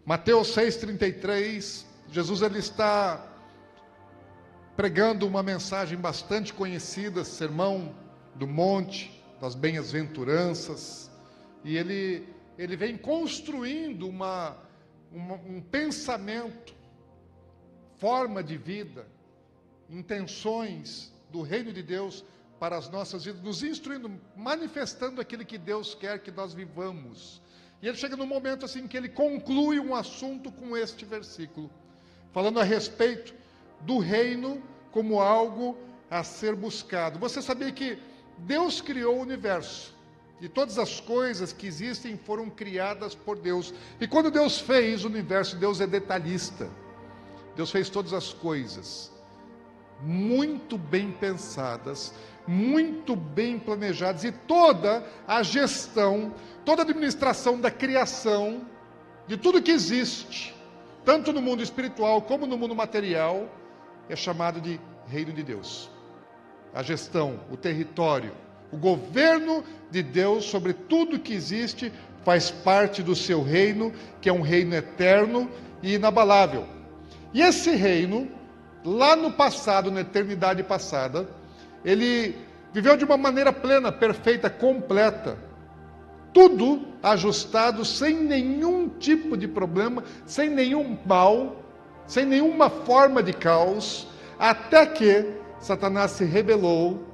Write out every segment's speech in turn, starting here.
Mateus 6,33, Jesus ele está pregando uma mensagem bastante conhecida, Sermão do Monte, das Bem-aventuranças, e ele vem construindo um pensamento, forma de vida, intenções do reino de Deus para as nossas vidas, nos instruindo, manifestando aquilo que Deus quer que nós vivamos. E ele chega num momento assim que ele conclui um assunto com este versículo, falando a respeito do reino como algo a ser buscado. Você sabia que Deus criou o universo, e todas as coisas que existem foram criadas por Deus. E quando Deus fez o universo, Deus é detalhista. Deus fez todas as coisas muito bem pensadas, muito bem planejadas, e toda a gestão, toda a administração da criação, de tudo que existe, tanto no mundo espiritual como no mundo material, é chamado de reino de Deus. A gestão, o território, o governo de Deus sobre tudo que existe faz parte do seu reino, que é um reino eterno e inabalável. E esse reino, lá no passado, na eternidade passada, ele viveu de uma maneira plena, perfeita, completa. Tudo ajustado, sem nenhum tipo de problema, sem nenhum mal, sem nenhuma forma de caos, até que Satanás se rebelou,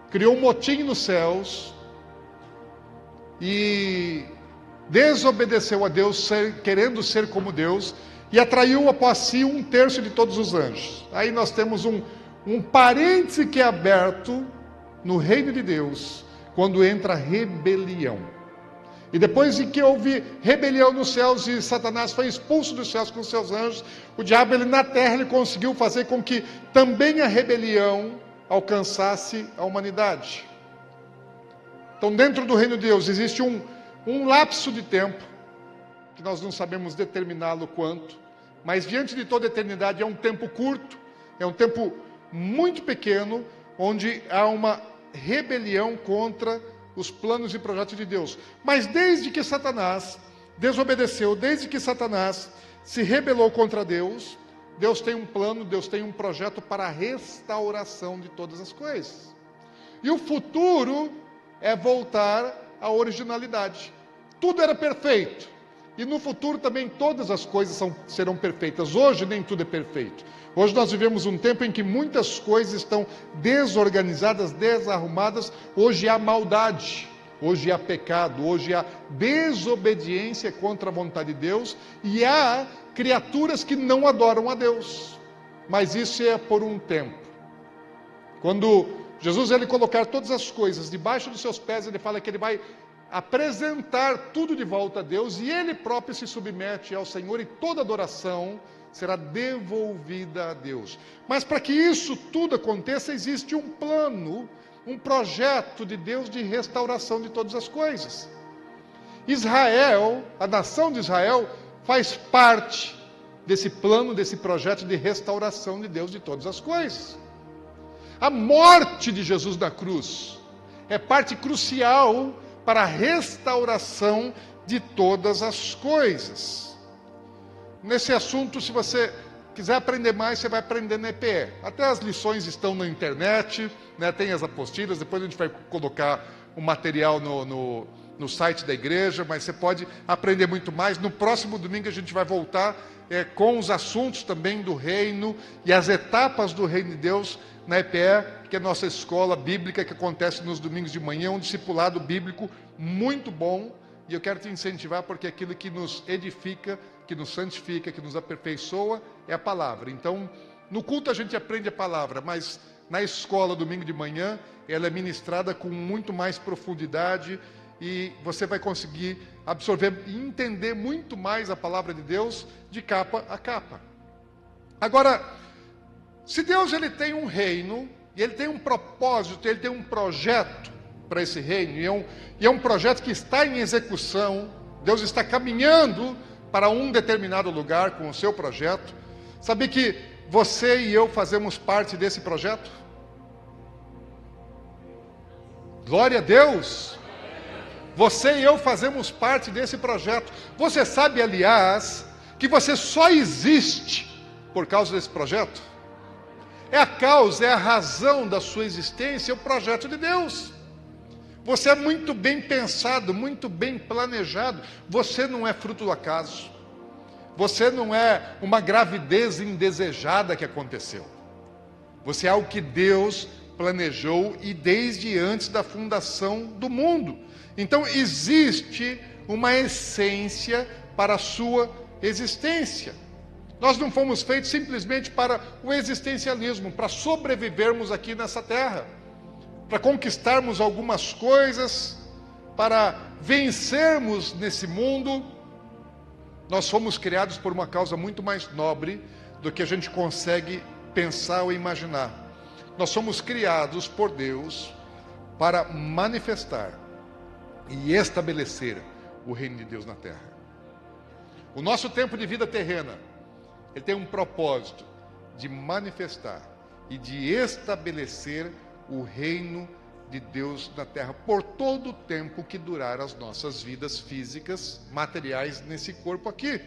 criou um motim nos céus e desobedeceu a Deus, querendo ser como Deus, e atraiu após si 1/3 de todos os anjos. Aí nós temos um parêntese que é aberto no reino de Deus, quando entra a rebelião. E depois de que houve rebelião nos céus e Satanás foi expulso dos céus com seus anjos, o diabo ele, na terra ele conseguiu fazer com que também a rebelião alcançasse a humanidade. Então, dentro do reino de Deus existe um lapso de tempo, que nós não sabemos determiná-lo quanto, mas diante de toda a eternidade é um tempo curto, é um tempo muito pequeno, onde há uma rebelião contra os planos e projetos de Deus. Mas desde que Satanás desobedeceu, desde que Satanás se rebelou contra Deus, Deus tem um plano, Deus tem um projeto para a restauração de todas as coisas. E o futuro é voltar à originalidade. Tudo era perfeito. E no futuro também todas as coisas serão perfeitas. Hoje nem tudo é perfeito. Hoje nós vivemos um tempo em que muitas coisas estão desorganizadas, desarrumadas. Hoje há maldade, hoje há pecado, hoje há desobediência contra a vontade de Deus. E há criaturas que não adoram a Deus. Mas isso é por um tempo. Quando Jesus ele colocar todas as coisas debaixo dos seus pés, ele fala que ele vai apresentar tudo de volta a Deus, e ele próprio se submete ao Senhor, e toda adoração será devolvida a Deus. Mas para que isso tudo aconteça, existe um plano, um projeto de Deus de restauração de todas as coisas. Israel, a nação de Israel, faz parte desse plano, desse projeto de restauração de Deus de todas as coisas. A morte de Jesus na cruz é parte crucial para a restauração de todas as coisas. Nesse assunto, se você quiser aprender mais, você vai aprender na EPE. Até as lições estão na internet, né? Tem as apostilas, depois a gente vai colocar o material no site da igreja, mas você pode aprender muito mais. No próximo domingo a gente vai voltar com os assuntos também do reino e as etapas do reino de Deus na EPE, que é a nossa escola bíblica que acontece nos domingos de manhã, um discipulado bíblico muito bom. E eu quero te incentivar, porque aquilo que nos edifica, que nos santifica, que nos aperfeiçoa é a palavra. Então, no culto a gente aprende a palavra, mas na escola, domingo de manhã, ela é ministrada com muito mais profundidade, e você vai conseguir absorver e entender muito mais a palavra de Deus de capa a capa. Agora, se Deus ele tem um reino, e ele tem um propósito, ele tem um projeto para esse reino, e é um projeto que está em execução, Deus está caminhando para um determinado lugar com o seu projeto. Sabe que você e eu fazemos parte desse projeto? Glória a Deus! Você e eu fazemos parte desse projeto. Você sabe, aliás, que você só existe por causa desse projeto? É a causa, é a razão da sua existência, é o projeto de Deus. Você é muito bem pensado, muito bem planejado. Você não é fruto do acaso. Você não é uma gravidez indesejada que aconteceu. Você é algo que Deus planejou e desde antes da fundação do mundo. Então existe uma essência para a sua existência. Nós não fomos feitos simplesmente para o existencialismo, para sobrevivermos aqui nessa terra, para conquistarmos algumas coisas, para vencermos nesse mundo. Nós fomos criados por uma causa muito mais nobre do que a gente consegue pensar ou imaginar. Nós somos criados por Deus para manifestar e estabelecer o reino de Deus na terra. O nosso tempo de vida terrena, ele tem um propósito de manifestar e de estabelecer o reino de Deus na terra por todo o tempo que durar as nossas vidas físicas, materiais nesse corpo aqui.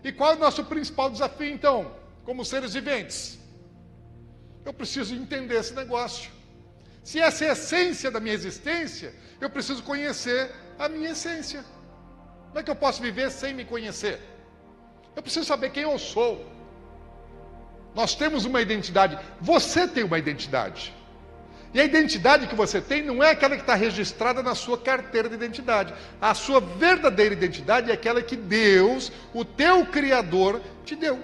E qual é o nosso principal desafio então, como seres viventes? Eu preciso entender esse negócio. Se essa é a essência da minha existência, eu preciso conhecer a minha essência. Como é que eu posso viver sem me conhecer? Eu preciso saber quem eu sou. Nós temos uma identidade. Você tem uma identidade. E a identidade que você tem não é aquela que está registrada na sua carteira de identidade. A sua verdadeira identidade é aquela que Deus, o teu Criador, te deu.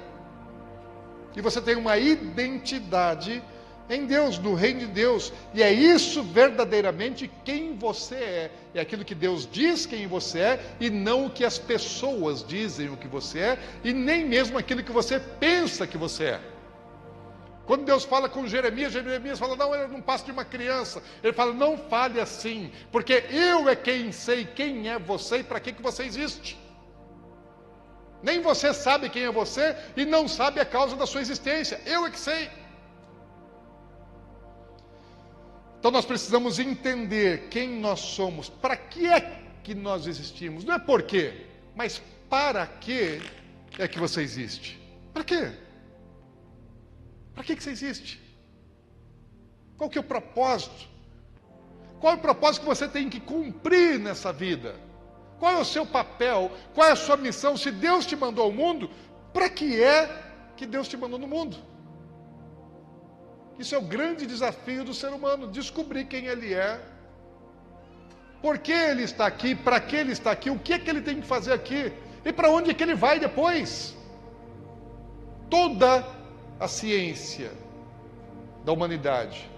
E você tem uma identidade em Deus, no reino de Deus. E é isso verdadeiramente quem você é. É aquilo que Deus diz quem você é, e não o que as pessoas dizem o que você é, e nem mesmo aquilo que você pensa que você é. Quando Deus fala com Jeremias, Jeremias fala, não, eu não passo de uma criança. Ele fala, não fale assim, porque eu é quem sei quem é você e para que você existe. Nem você sabe quem é você e não sabe a causa da sua existência. Eu é que sei. Então nós precisamos entender quem nós somos, para que é que nós existimos. Não é por quê, mas para que é que você existe. Para quê? Para que você existe? Qual que é o propósito? Qual é o propósito que você tem que cumprir nessa vida? Qual é o seu papel? Qual é a sua missão? Se Deus te mandou ao mundo, para que é que Deus te mandou no mundo? Isso é o grande desafio do ser humano, descobrir quem ele é, por que ele está aqui, para que ele está aqui, o que é que ele tem que fazer aqui, e para onde é que ele vai depois. Toda a ciência da humanidade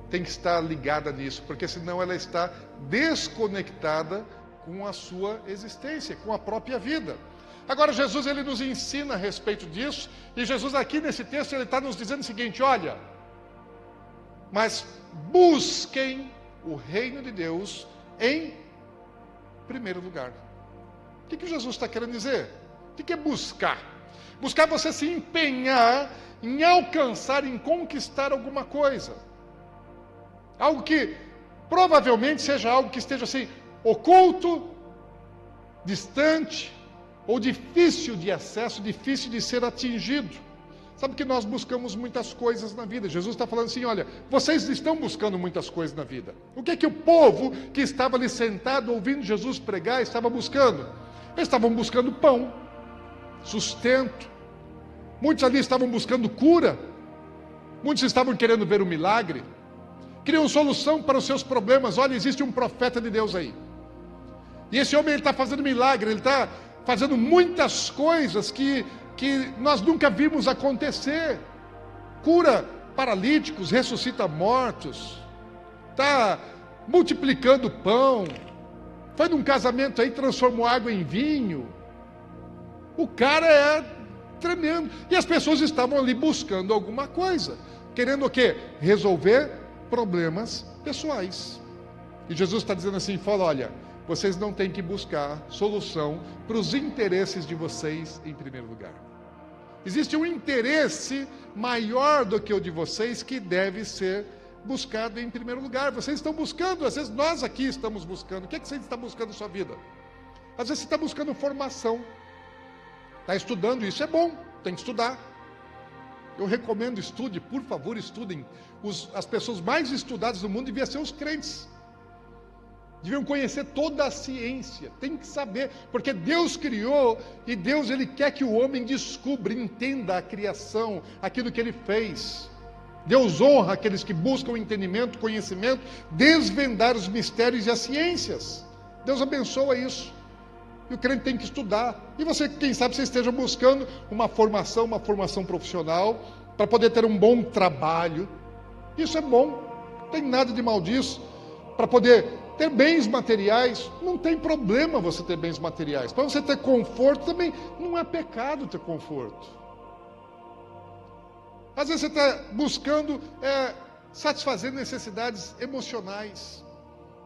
tem que estar ligada nisso, porque senão ela está desconectada com a sua existência, com a própria vida. Agora Jesus, ele nos ensina a respeito disso, e Jesus aqui nesse texto, ele está nos dizendo o seguinte, olha, mas busquem o reino de Deus em primeiro lugar. O que Jesus está querendo dizer? O que é buscar? Buscar é você se empenhar em alcançar, em conquistar alguma coisa. Algo que provavelmente seja algo que esteja assim, oculto, distante, ou difícil de acesso, difícil de ser atingido. Sabe que nós buscamos muitas coisas na vida. Jesus está falando assim, olha, vocês estão buscando muitas coisas na vida. O que é que o povo que estava ali sentado ouvindo Jesus pregar estava buscando? Eles estavam buscando pão, sustento. Muitos ali estavam buscando cura. Muitos estavam querendo ver o milagre. Queriam solução para os seus problemas. Olha, existe um profeta de Deus aí. E esse homem, ele está fazendo milagre, ele está fazendo muitas coisas que nós nunca vimos acontecer. Cura paralíticos, ressuscita mortos, está multiplicando pão, foi num casamento aí, transformou água em vinho. O cara é tremendo. E as pessoas estavam ali buscando alguma coisa, querendo o quê? Resolver problemas pessoais. E Jesus está dizendo assim, fala, olha, vocês não têm que buscar solução para os interesses de vocês em primeiro lugar. Existe um interesse maior do que o de vocês que deve ser buscado em primeiro lugar. Vocês estão buscando, às vezes nós aqui estamos buscando. O que é que você está buscando na sua vida? Às vezes você está buscando formação. Está estudando, isso é bom, tem que estudar. Eu recomendo, estude, por favor, estudem. As pessoas mais estudadas do mundo deviam ser os crentes. Deviam conhecer toda a ciência, tem que saber, porque Deus criou e Deus ele quer que o homem descubra, entenda a criação, aquilo que ele fez. Deus honra aqueles que buscam entendimento, conhecimento, desvendar os mistérios e as ciências. Deus abençoa isso. E o crente tem que estudar. E você, quem sabe, você esteja buscando uma formação profissional, para poder ter um bom trabalho. Isso é bom, não tem nada de mal disso. Para poder ter bens materiais, não tem problema você ter bens materiais. Para você ter conforto também, não é pecado ter conforto. Às vezes você está buscando satisfazer necessidades emocionais.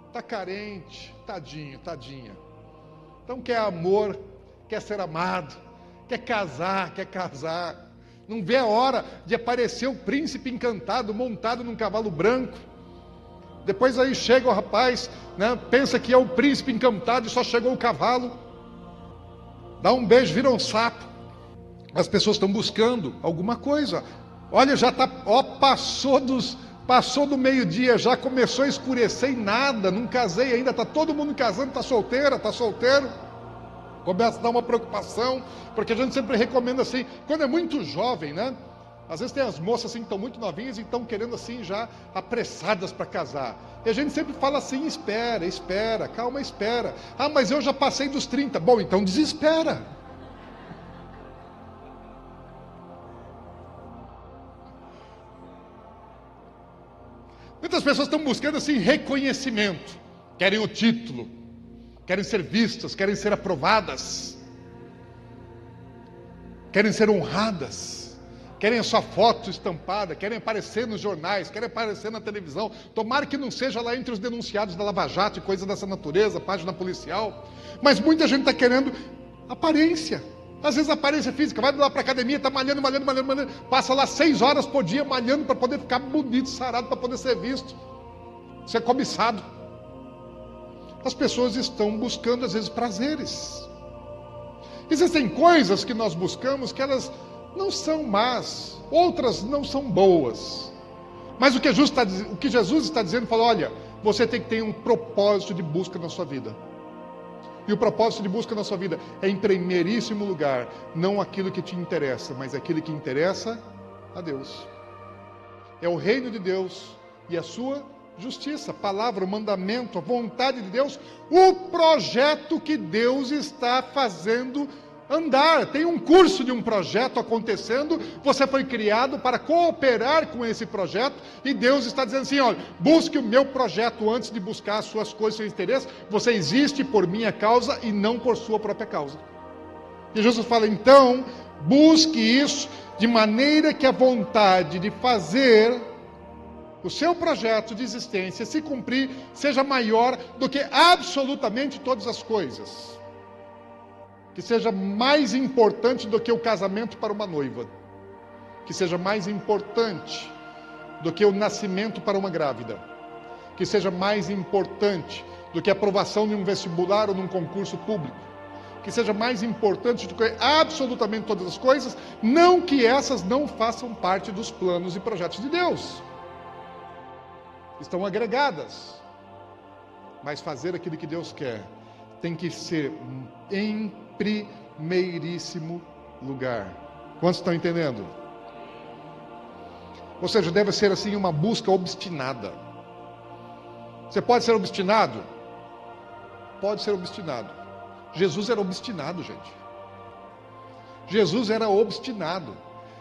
Está carente, tadinho, tadinha. Então quer amor, quer ser amado, quer casar. Não vê a hora de aparecer o príncipe encantado montado num cavalo branco. Depois aí chega o rapaz, né, pensa que é o príncipe encantado e só chegou o cavalo. Dá um beijo, vira um sapo. As pessoas estão buscando alguma coisa. Olha, já está, passou do meio-dia, já começou a escurecer e nada, não casei ainda, está todo mundo casando, está solteira, está solteiro. Começa a dar uma preocupação, porque a gente sempre recomenda assim, quando é muito jovem, né? Às vezes tem as moças assim que estão muito novinhas e estão querendo assim já apressadas para casar. E a gente sempre fala assim, espera, calma, espera. Ah, mas eu já passei dos 30. Bom, então desespera. Muitas pessoas estão buscando assim reconhecimento, querem o título, querem ser vistas, querem ser aprovadas, querem ser honradas, querem a sua foto estampada, querem aparecer nos jornais, querem aparecer na televisão. Tomara que não seja lá entre os denunciados da Lava Jato e coisas dessa natureza, página policial. Mas muita gente está querendo aparência. Às vezes aparência física, vai lá para a academia, está malhando, passa lá 6 horas por dia malhando para poder ficar bonito, sarado, para poder ser visto, ser cobiçado. As pessoas estão buscando às vezes prazeres. Existem coisas que nós buscamos que elas não são más, outras não são boas. Mas o que Jesus está dizendo, falou, olha, você tem que ter um propósito de busca na sua vida. E o propósito de busca na sua vida é em primeiríssimo lugar, não aquilo que te interessa, mas aquilo que interessa a Deus. É o reino de Deus e a sua justiça, a palavra, o mandamento, a vontade de Deus, o projeto que Deus está fazendo andar. Tem um curso de um projeto acontecendo, você foi criado para cooperar com esse projeto, e Deus está dizendo assim, olha, busque o meu projeto antes de buscar as suas coisas, seus interesses. Você existe por minha causa e não por sua própria causa. E Jesus fala, então, busque isso de maneira que a vontade de fazer o seu projeto de existência se cumprir seja maior do que absolutamente todas as coisas. Que seja mais importante do que o casamento para uma noiva. Que seja mais importante do que o nascimento para uma grávida. Que seja mais importante do que a aprovação de um vestibular ou de um concurso público. Que seja mais importante do que absolutamente todas as coisas, não que essas não façam parte dos planos e projetos de Deus. Estão agregadas. Mas fazer aquilo que Deus quer tem que ser em primeiríssimo lugar. Quantos estão entendendo? Ou seja, deve ser assim uma busca obstinada. Você pode ser obstinado? Pode ser obstinado. Jesus era obstinado, gente. Jesus era obstinado.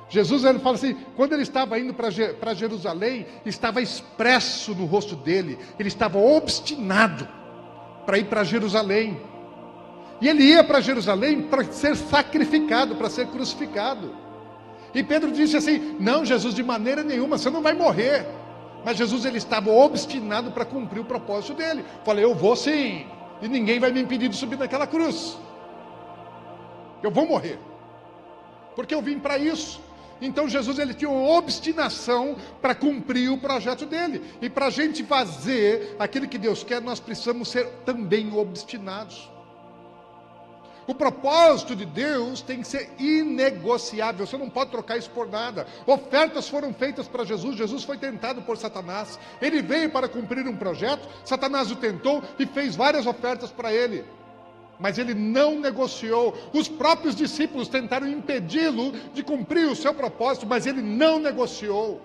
Jesus, ele fala assim, quando ele estava indo para Jerusalém, estava expresso no rosto dele, ele estava obstinado para ir para Jerusalém. E ele ia para Jerusalém para ser sacrificado, para ser crucificado. E Pedro disse assim, não, Jesus, de maneira nenhuma, você não vai morrer. Mas Jesus, ele estava obstinado para cumprir o propósito dele. Falei, eu vou sim, e ninguém vai me impedir de subir naquela cruz. Eu vou morrer, porque eu vim para isso. Então Jesus ele tinha uma obstinação para cumprir o projeto dele. E para a gente fazer aquilo que Deus quer, nós precisamos ser também obstinados. O propósito de Deus tem que ser inegociável, você não pode trocar isso por nada. Ofertas foram feitas para Jesus, Jesus foi tentado por Satanás. Ele veio para cumprir um projeto, Satanás o tentou e fez várias ofertas para ele. Mas ele não negociou. Os próprios discípulos tentaram impedi-lo de cumprir o seu propósito, mas ele não negociou.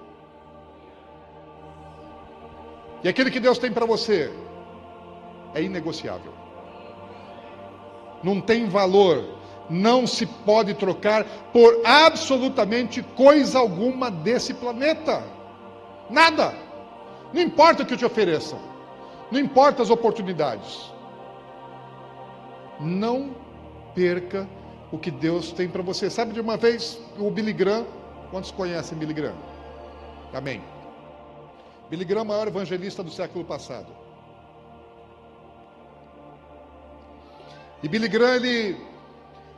E aquilo que Deus tem para você é inegociável. Não tem valor, não se pode trocar por absolutamente coisa alguma desse planeta. Nada. Não importa o que te ofereçam, não importa as oportunidades. Não perca o que Deus tem para você. Sabe de uma vez, o Billy Graham, quantos conhecem Billy Graham? Amém. Billy Graham é o maior evangelista do século passado. E Billy Graham,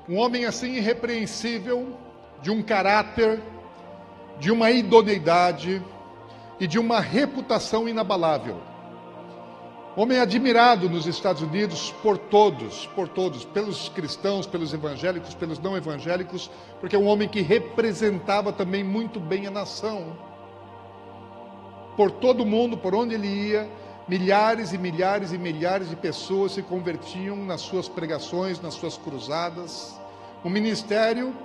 um homem assim irrepreensível, de um caráter, de uma idoneidade e de uma reputação inabalável. Homem admirado nos Estados Unidos por todos, pelos cristãos, pelos evangélicos, pelos não evangélicos, porque é um homem que representava também muito bem a nação. Por todo mundo, por onde ele ia, milhares e milhares e milhares de pessoas se convertiam nas suas pregações, nas suas cruzadas. Um ministério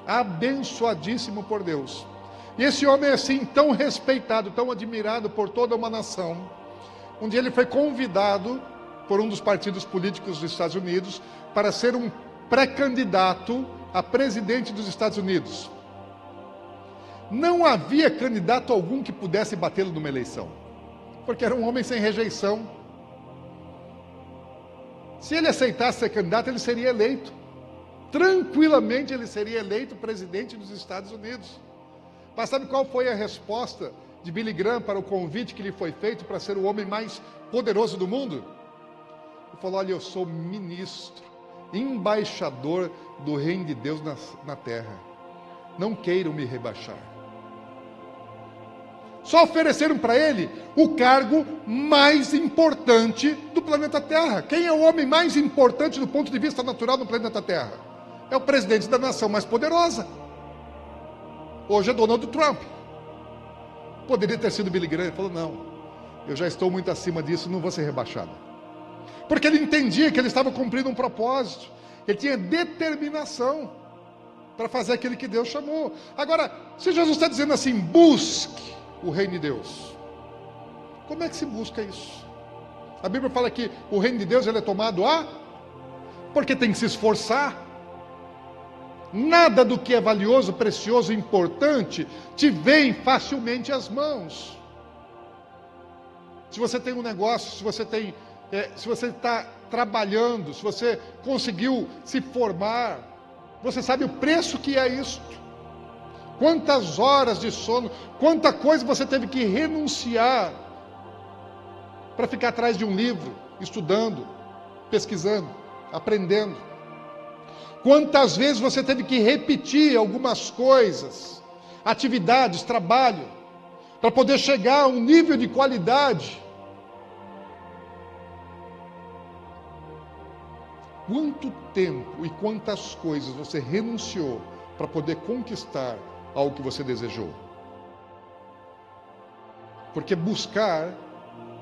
abençoadíssimo por Deus. E esse homem assim, tão respeitado, tão admirado por toda uma nação. Um dia ele foi convidado por um dos partidos políticos dos Estados Unidos para ser um pré-candidato a presidente dos Estados Unidos. Não havia candidato algum que pudesse batê-lo numa eleição, porque era um homem sem rejeição. Se ele aceitasse ser candidato, ele seria eleito. Tranquilamente ele seria eleito presidente dos Estados Unidos. Mas sabe qual foi a resposta de Billy Graham para o convite que lhe foi feito para ser o homem mais poderoso do mundo? Ele falou: olha, eu sou ministro, embaixador do reino de Deus na terra. Não queiram me rebaixar. Só ofereceram para ele o cargo mais importante do planeta Terra. Quem é o homem mais importante do ponto de vista natural no planeta Terra? É o presidente da nação mais poderosa. Hoje é Donald Trump. Poderia ter sido Billy Graham. Ele falou: não, eu já estou muito acima disso, não vou ser rebaixado. Porque ele entendia que ele estava cumprindo um propósito. Ele tinha determinação para fazer aquilo que Deus chamou. Agora, se Jesus está dizendo assim, busque o reino de Deus, como é que se busca isso? A Bíblia fala que o reino de Deus ele é tomado porque tem que se esforçar. Nada do que é valioso, precioso, importante te vem facilmente às mãos. Se você tem um negócio, se você está trabalhando, se você conseguiu se formar, você sabe o preço que é isso. Quantas horas de sono, quanta coisa você teve que renunciar para ficar atrás de um livro, estudando, pesquisando, aprendendo. Quantas vezes você teve que repetir algumas coisas, atividades, trabalho, para poder chegar a um nível de qualidade. Quanto tempo e quantas coisas você renunciou para poder conquistar algo que você desejou? Porque buscar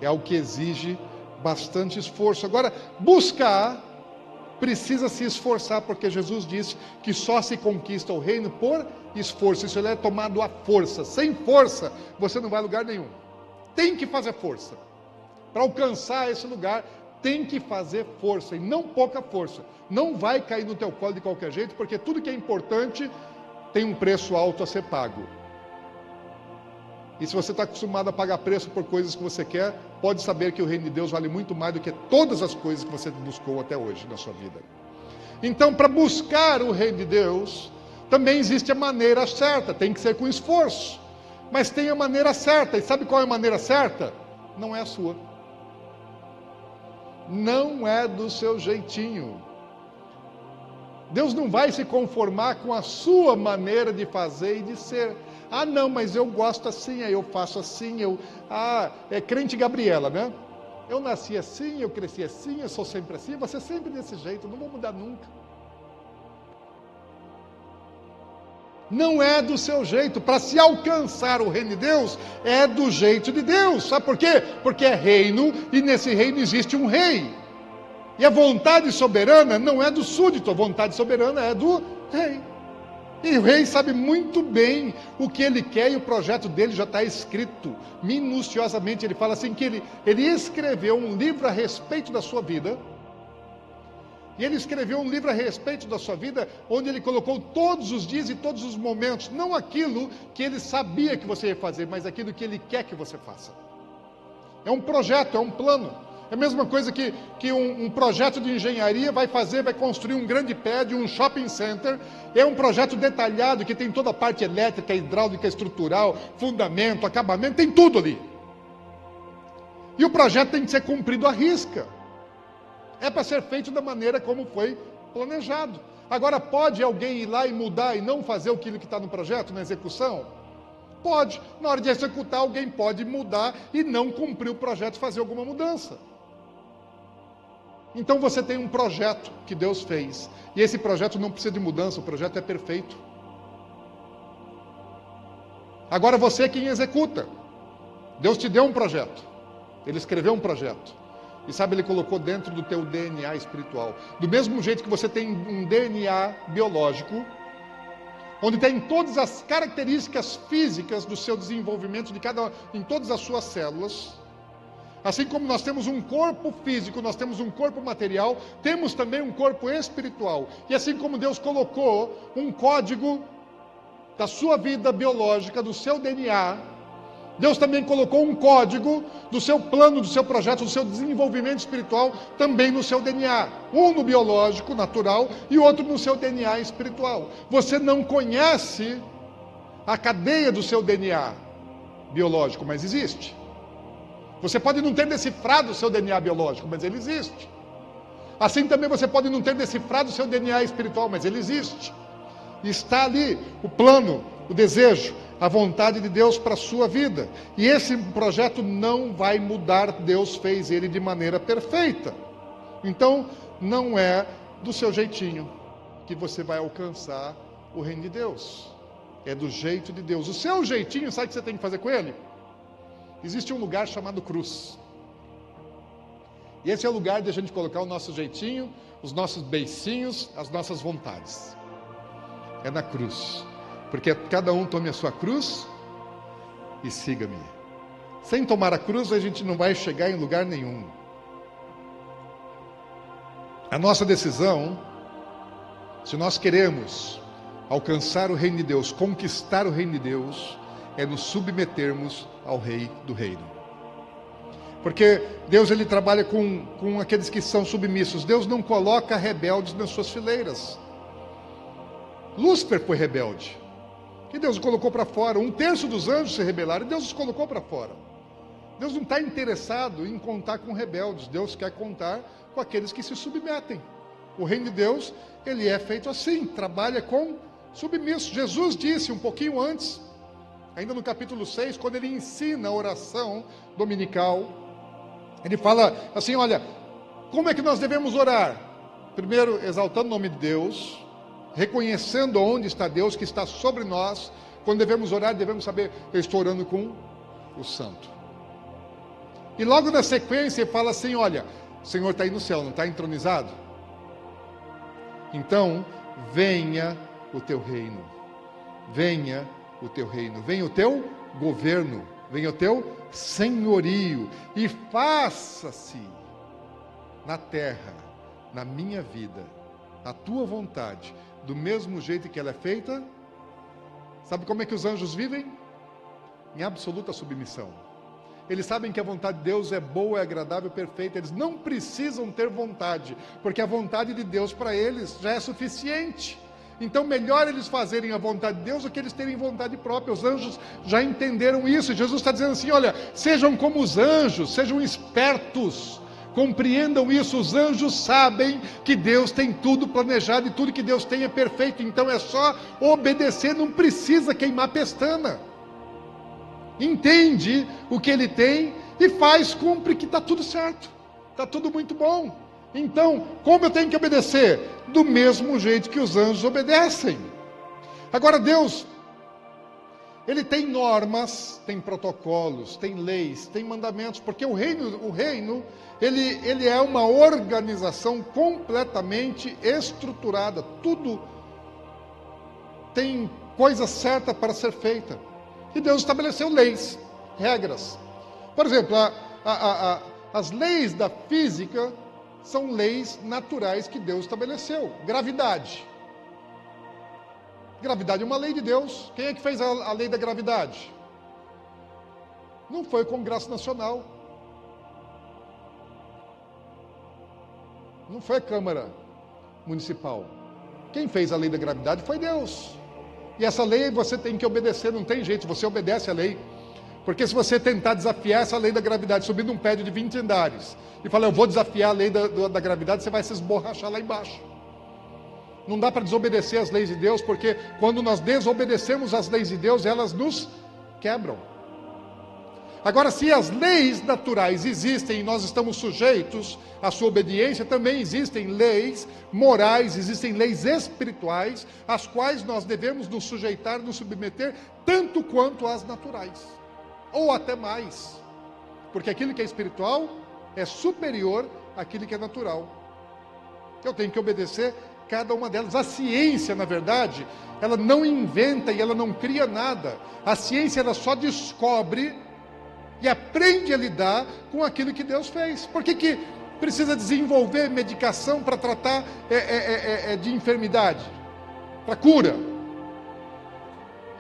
é algo que exige bastante esforço. Agora, buscar precisa se esforçar, porque Jesus disse que só se conquista o reino por esforço. Isso é tomado à força. Sem força, você não vai a lugar nenhum. Tem que fazer força. Para alcançar esse lugar, tem que fazer força, e não pouca força. Não vai cair no teu colo de qualquer jeito, porque tudo que é importante tem um preço alto a ser pago. E se você está acostumado a pagar preço por coisas que você quer, pode saber que o reino de Deus vale muito mais do que todas as coisas que você buscou até hoje na sua vida. Então, para buscar o reino de Deus, também existe a maneira certa, tem que ser com esforço. Mas tem a maneira certa, e sabe qual é a maneira certa? Não é a sua. Não é do seu jeitinho. Deus não vai se conformar com a sua maneira de fazer e de ser. Ah, não, mas eu gosto assim, aí eu faço assim, é crente Gabriela, né? Eu nasci assim, eu cresci assim, eu sou sempre assim, você é sempre desse jeito, eu não vou mudar nunca. Não é do seu jeito. Para se alcançar o reino de Deus, é do jeito de Deus. Sabe por quê? Porque é reino e nesse reino existe um rei. E a vontade soberana não é do súdito, a vontade soberana é do rei. E o rei sabe muito bem o que ele quer e o projeto dele já está escrito minuciosamente. Ele fala assim que ele escreveu um livro a respeito da sua vida. E ele escreveu um livro a respeito da sua vida, onde ele colocou todos os dias e todos os momentos, não aquilo que ele sabia que você ia fazer, mas aquilo que ele quer que você faça. É um projeto, é um plano. É a mesma coisa que um projeto de engenharia vai construir um grande prédio, um shopping center. É um projeto detalhado que tem toda a parte elétrica, hidráulica, estrutural, fundamento, acabamento, tem tudo ali. E o projeto tem que ser cumprido à risca. É para ser feito da maneira como foi planejado. Agora, pode alguém ir lá e mudar e não fazer aquilo que está no projeto, na execução? Pode. Na hora de executar, alguém pode mudar e não cumprir o projeto, fazer alguma mudança. Então você tem um projeto que Deus fez. E esse projeto não precisa de mudança, o projeto é perfeito. Agora você é quem executa. Deus te deu um projeto. Ele escreveu um projeto. E sabe, ele colocou dentro do teu DNA espiritual. Do mesmo jeito que você tem um DNA biológico, onde tem todas as características físicas do seu desenvolvimento em todas as suas células. Assim como nós temos um corpo físico, nós temos um corpo material, temos também um corpo espiritual. E assim como Deus colocou um código da sua vida biológica, do seu DNA, Deus também colocou um código do seu plano, do seu projeto, do seu desenvolvimento espiritual, também no seu DNA. Um no biológico, natural, e outro no seu DNA espiritual. Você não conhece a cadeia do seu DNA biológico, mas existe. Você pode não ter decifrado o seu DNA biológico, mas ele existe. Assim também você pode não ter decifrado o seu DNA espiritual, mas ele existe. E está ali o plano, o desejo, a vontade de Deus para a sua vida. E esse projeto não vai mudar, Deus fez ele de maneira perfeita. Então, não é do seu jeitinho que você vai alcançar o reino de Deus. É do jeito de Deus. O seu jeitinho, sabe o que você tem que fazer com ele? Existe um lugar chamado cruz. E esse é o lugar de a gente colocar o nosso jeitinho, os nossos beicinhos, as nossas vontades. É na cruz. Porque cada um tome a sua cruz e siga-me. Sem tomar a cruz, a gente não vai chegar em lugar nenhum. A nossa decisão, se nós queremos alcançar o reino de Deus, conquistar o reino de Deus, é nos submetermos ao Rei do Reino. Porque Deus, ele trabalha com aqueles que são submissos. Deus não coloca rebeldes nas suas fileiras. Lúcifer foi rebelde. Que Deus o colocou para fora. 1/3 dos anjos se rebelaram e Deus os colocou para fora. Deus não está interessado em contar com rebeldes. Deus quer contar com aqueles que se submetem. O reino de Deus, ele é feito assim, trabalha com submissos. Jesus disse um pouquinho antes, ainda no capítulo 6, quando ele ensina a oração dominical, ele fala assim, olha, como é que nós devemos orar? Primeiro, exaltando o nome de Deus, reconhecendo onde está Deus, que está sobre nós. Quando devemos orar, devemos saber, eu estou orando com o santo. E logo na sequência ele fala assim, olha, o Senhor está aí no céu, não está entronizado? Então, venha o teu reino, venha o teu reino, venha o teu governo, venha o teu senhorio, e faça-se na terra, na minha vida, a tua vontade, do mesmo jeito que ela é feita. Sabe como é que os anjos vivem? Em absoluta submissão. Eles sabem que a vontade de Deus é boa, é agradável, perfeita. Eles não precisam ter vontade, porque a vontade de Deus para eles já é suficiente. Então, melhor eles fazerem a vontade de Deus do que eles terem vontade própria. Os anjos já entenderam isso. Jesus está dizendo assim, olha, sejam como os anjos, sejam espertos, Compreendam isso, os anjos sabem que Deus tem tudo planejado e tudo que Deus tem é perfeito, então é só obedecer, não precisa queimar pestana. Entende o que ele tem e faz, cumpre, que está tudo certo, está tudo muito bom. Então, como eu tenho que obedecer? Do mesmo jeito que os anjos obedecem. Agora Deus, ele tem normas, tem protocolos, tem leis, tem mandamentos, porque o reino ele é uma organização completamente estruturada, tudo tem coisa certa para ser feita. E Deus estabeleceu leis, regras. Por exemplo, as leis da física são leis naturais que Deus estabeleceu. Gravidade. Gravidade é uma lei de Deus. Quem é que fez a lei da gravidade? Não foi o Congresso Nacional. Não foi a Câmara Municipal. Quem fez a lei da gravidade foi Deus. E essa lei você tem que obedecer, não tem jeito, você obedece a lei. Porque se você tentar desafiar essa lei da gravidade, subir num prédio de 20 andares, e falar, eu vou desafiar a lei da gravidade, você vai se esborrachar lá embaixo. Não dá para desobedecer as leis de Deus, porque quando nós desobedecemos as leis de Deus, elas nos quebram. Agora, se as leis naturais existem e nós estamos sujeitos à sua obediência, também existem leis morais, existem leis espirituais, às quais nós devemos nos sujeitar, nos submeter, tanto quanto as naturais, ou até mais, porque aquilo que é espiritual é superior àquilo que é natural. Eu tenho que obedecer cada uma delas. A ciência, na verdade, ela não inventa e ela não cria nada. A ciência, ela só descobre e aprende a lidar com aquilo que Deus fez. Por que precisa desenvolver medicação para tratar de enfermidade? Para cura?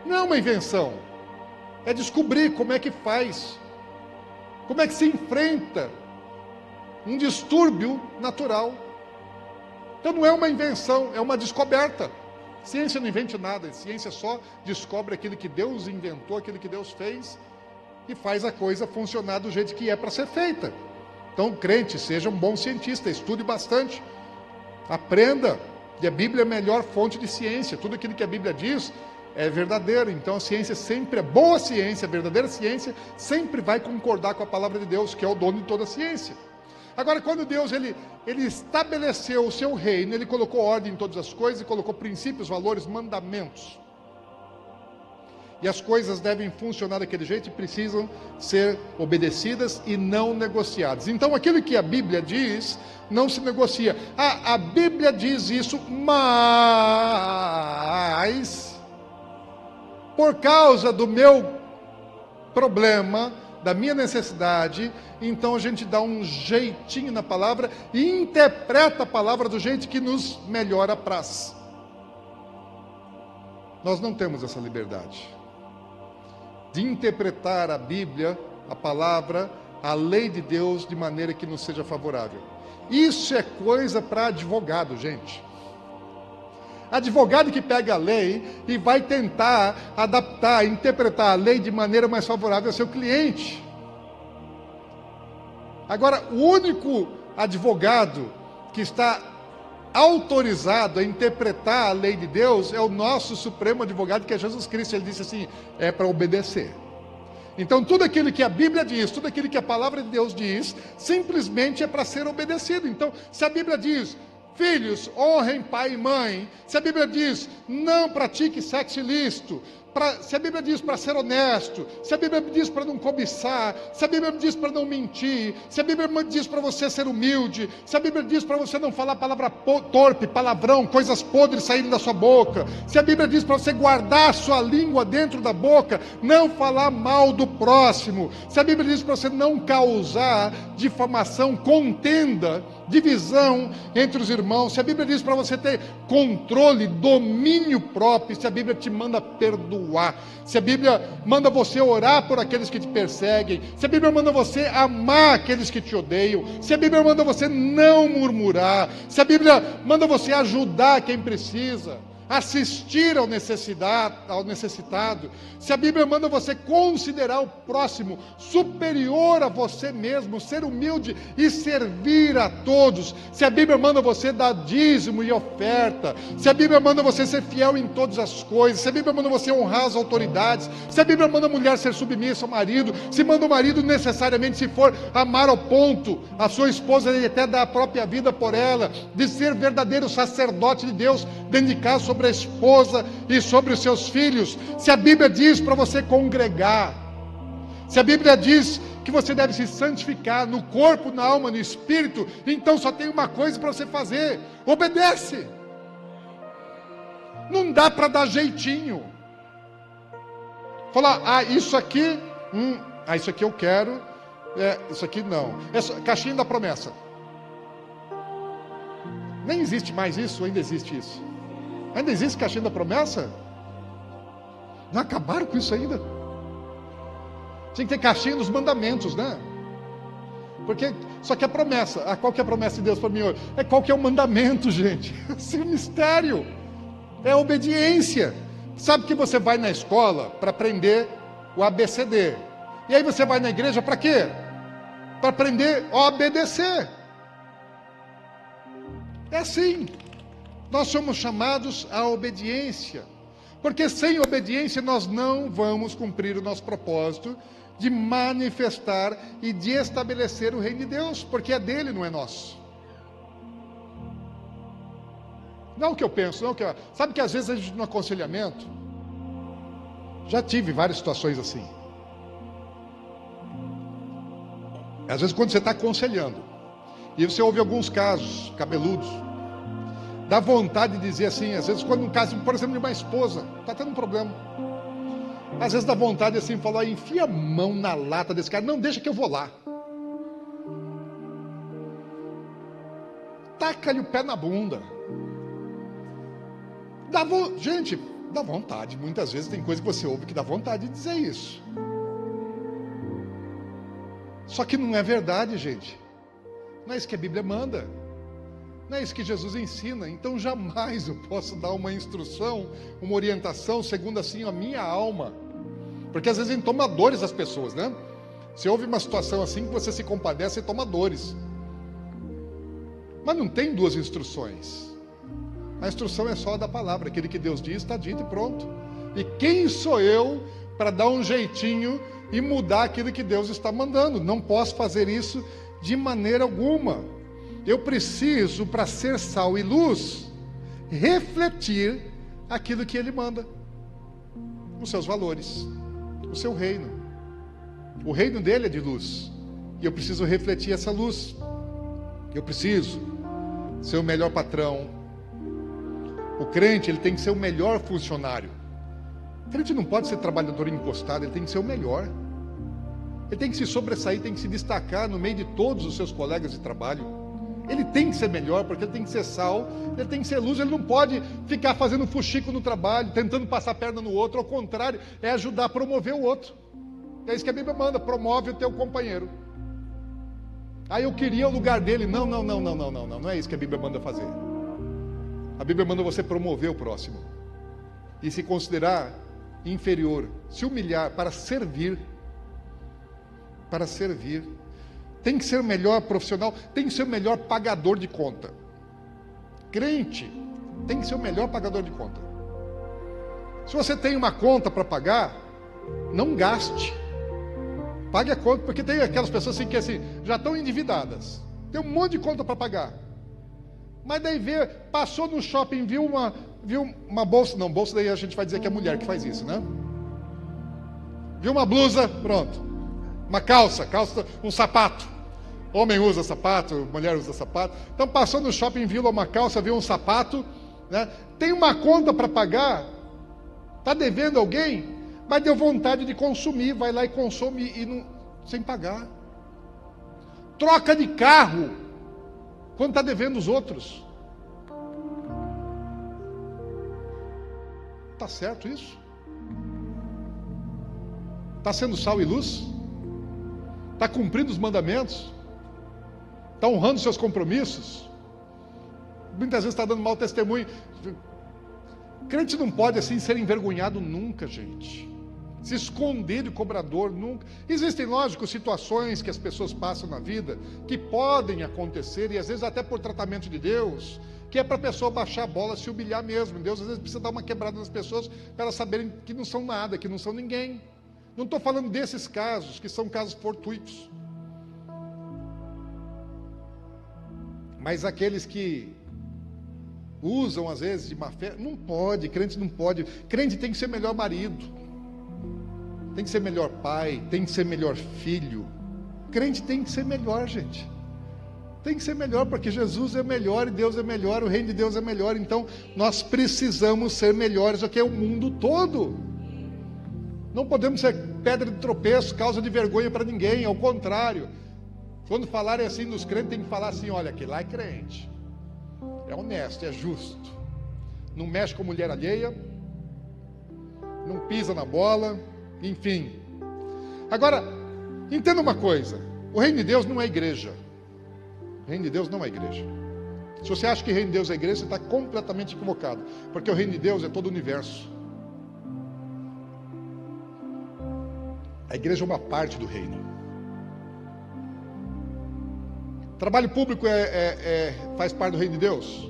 Não é uma invenção. É descobrir como é que faz. Como é que se enfrenta um distúrbio natural. Então não é uma invenção, é uma descoberta. Ciência não inventa nada, a ciência só descobre aquilo que Deus inventou, aquilo que Deus fez, e faz a coisa funcionar do jeito que é para ser feita. Então, crente, seja um bom cientista, estude bastante, aprenda, e a Bíblia é a melhor fonte de ciência, tudo aquilo que a Bíblia diz é verdadeiro. Então a ciência sempre é boa ciência, a verdadeira ciência sempre vai concordar com a palavra de Deus, que é o dono de toda a ciência. Agora, quando Deus ele estabeleceu o seu reino, ele colocou ordem em todas as coisas, e colocou princípios, valores, mandamentos. E as coisas devem funcionar daquele jeito e precisam ser obedecidas e não negociadas. Então, aquilo que a Bíblia diz, não se negocia. A Bíblia diz isso, mas por causa do meu problema, da minha necessidade, então a gente dá um jeitinho na palavra e interpreta a palavra do jeito que nos melhor apraz. Nós não temos essa liberdade de interpretar a Bíblia, a palavra, a lei de Deus de maneira que nos seja favorável. Isso é coisa para advogado, gente. Advogado que pega a lei e vai tentar adaptar, interpretar a lei de maneira mais favorável ao seu cliente. Agora, o único advogado que está autorizado a interpretar a lei de Deus é o nosso supremo advogado, que é Jesus Cristo. Ele disse assim, é para obedecer. Então tudo aquilo que a Bíblia diz, tudo aquilo que a palavra de Deus diz, simplesmente é para ser obedecido. Então, se a Bíblia diz, filhos, honrem pai e mãe, se a Bíblia diz, não pratique sexo ilícito, se a Bíblia diz para ser honesto, se a Bíblia diz para não cobiçar, se a Bíblia diz para não mentir, se a Bíblia diz para você ser humilde, se a Bíblia diz para você não falar palavra torpe, palavrão, coisas podres saindo da sua boca, se a Bíblia diz para você guardar a sua língua dentro da boca, não falar mal do próximo, se a Bíblia diz para você não causar difamação, contenda, divisão entre os irmãos, se a Bíblia diz para você ter controle, domínio próprio, se a Bíblia te manda perdoar, se a Bíblia manda você orar por aqueles que te perseguem, se a Bíblia manda você amar aqueles que te odeiam, se a Bíblia manda você não murmurar, se a Bíblia manda você ajudar quem precisa, assistir ao necessitado, se a Bíblia manda você considerar o próximo superior a você mesmo, ser humilde e servir a todos, se a Bíblia manda você dar dízimo e oferta, se a Bíblia manda você ser fiel em todas as coisas, se a Bíblia manda você honrar as autoridades, se a Bíblia manda a mulher ser submissa ao marido, se manda o marido necessariamente, se for amar ao ponto a sua esposa e até dar a própria vida por ela, de ser verdadeiro sacerdote de Deus dentro de casa, sobre a esposa e sobre os seus filhos, se a Bíblia diz para você congregar, se a Bíblia diz que você deve se santificar no corpo, na alma, no espírito, então só tem uma coisa para você fazer: obedece. Não dá para dar jeitinho, falar, isso aqui, isso aqui eu quero, isso aqui não, caixinha da promessa. Nem existe mais isso, ainda existe isso? Ainda existe caixinha da promessa? Não acabaram com isso ainda? Tinha que ter caixinha dos mandamentos, né? Porque só que a promessa, qual que é a promessa de Deus para mim hoje? Qual que é o mandamento, gente? Esse é o mistério, é a obediência. Sabe que você vai na escola para aprender o ABCD, e aí você vai na igreja para quê? Para aprender a obedecer. É assim. Nós somos chamados à obediência, porque sem obediência nós não vamos cumprir o nosso propósito de manifestar e de estabelecer o reino de Deus, porque é dele, não é nosso. Não o que eu penso, não o que eu... Sabe que às vezes a gente no aconselhamento, já tive várias situações assim. Às vezes quando você está aconselhando, e você ouve alguns casos cabeludos, dá vontade de dizer assim, às vezes quando um caso, por exemplo, de uma esposa, está tendo um problema, às vezes dá vontade assim, falar, enfia a mão na lata desse cara, não, deixa que eu vou lá. Taca-lhe o pé na bunda. Gente, dá vontade, muitas vezes tem coisa que você ouve que dá vontade de dizer isso. Só que não é verdade, gente. Não é isso que a Bíblia manda. Não é isso que Jesus ensina. Então jamais eu posso dar uma instrução, uma orientação, segundo assim a minha alma. Porque às vezes a gente toma dores das pessoas, né? Você ouve uma situação assim que você se compadece e toma dores. Mas não tem duas instruções. A instrução é só a da palavra. Aquilo que Deus diz está dito e pronto. E quem sou eu para dar um jeitinho e mudar aquilo que Deus está mandando? Não posso fazer isso de maneira alguma. Eu preciso, para ser sal e luz, refletir aquilo que Ele manda, os seus valores, o seu reino. O reino dele é de luz, e eu preciso refletir essa luz. Eu preciso ser o melhor patrão. O crente, ele tem que ser o melhor funcionário. O crente não pode ser trabalhador encostado, ele tem que ser o melhor. Ele tem que se sobressair, tem que se destacar no meio de todos os seus colegas de trabalho. Ele tem que ser melhor, porque ele tem que ser sal, ele tem que ser luz, ele não pode ficar fazendo fuxico no trabalho, tentando passar a perna no outro, ao contrário, é ajudar a promover o outro. É isso que a Bíblia manda, promove o teu companheiro. Eu queria o lugar dele. Não é isso que a Bíblia manda fazer. A Bíblia manda você promover o próximo, e se considerar inferior, se humilhar para servir. Para servir. Tem que ser o melhor profissional, tem que ser o melhor pagador de conta. Crente tem que ser o melhor pagador de conta. Se você tem uma conta para pagar, não gaste. Pague a conta, porque tem aquelas pessoas assim que assim, já estão endividadas. Tem um monte de conta para pagar. Mas daí passou no shopping, viu uma bolsa, não, bolsa daí a gente vai dizer que é mulher que faz isso, né? Viu uma blusa, pronto. Uma calça, um sapato. Homem usa sapato, mulher usa sapato. Então passou no shopping, viu uma calça, viu um sapato, né? Tem uma conta para pagar, está devendo alguém, mas deu vontade de consumir, vai lá e consome sem pagar. Troca de carro quando está devendo os outros. Está certo isso? Está sendo sal e luz? Está cumprindo os mandamentos? Está honrando seus compromissos? Muitas vezes está dando mau testemunho. Crente não pode assim ser envergonhado nunca, gente. Se esconder de cobrador nunca. Existem, lógico, situações que as pessoas passam na vida que podem acontecer, e às vezes até por tratamento de Deus, que é para a pessoa baixar a bola, se humilhar mesmo. Deus às vezes precisa dar uma quebrada nas pessoas para elas saberem que não são nada, que não são ninguém. Não estou falando desses casos, que são casos fortuitos. Mas aqueles que usam às vezes de má fé, não pode, crente não pode. Crente tem que ser melhor marido, tem que ser melhor pai, tem que ser melhor filho. Crente tem que ser melhor, gente. Tem que ser melhor, porque Jesus é melhor e Deus é melhor, o reino de Deus é melhor. Então nós precisamos ser melhores do que o mundo todo. Não podemos ser pedra de tropeço, causa de vergonha para ninguém. Ao contrário, quando falarem assim nos crentes, tem que falar assim: olha, aquele lá é crente, é honesto, é justo, não mexe com mulher alheia, não pisa na bola, enfim. Agora, entenda uma coisa: o reino de Deus não é igreja. O reino de Deus não é igreja. Se você acha que o reino de Deus é igreja, você está completamente equivocado, porque o reino de Deus é todo o universo. A igreja é uma parte do reino. Trabalho público faz parte do reino de Deus.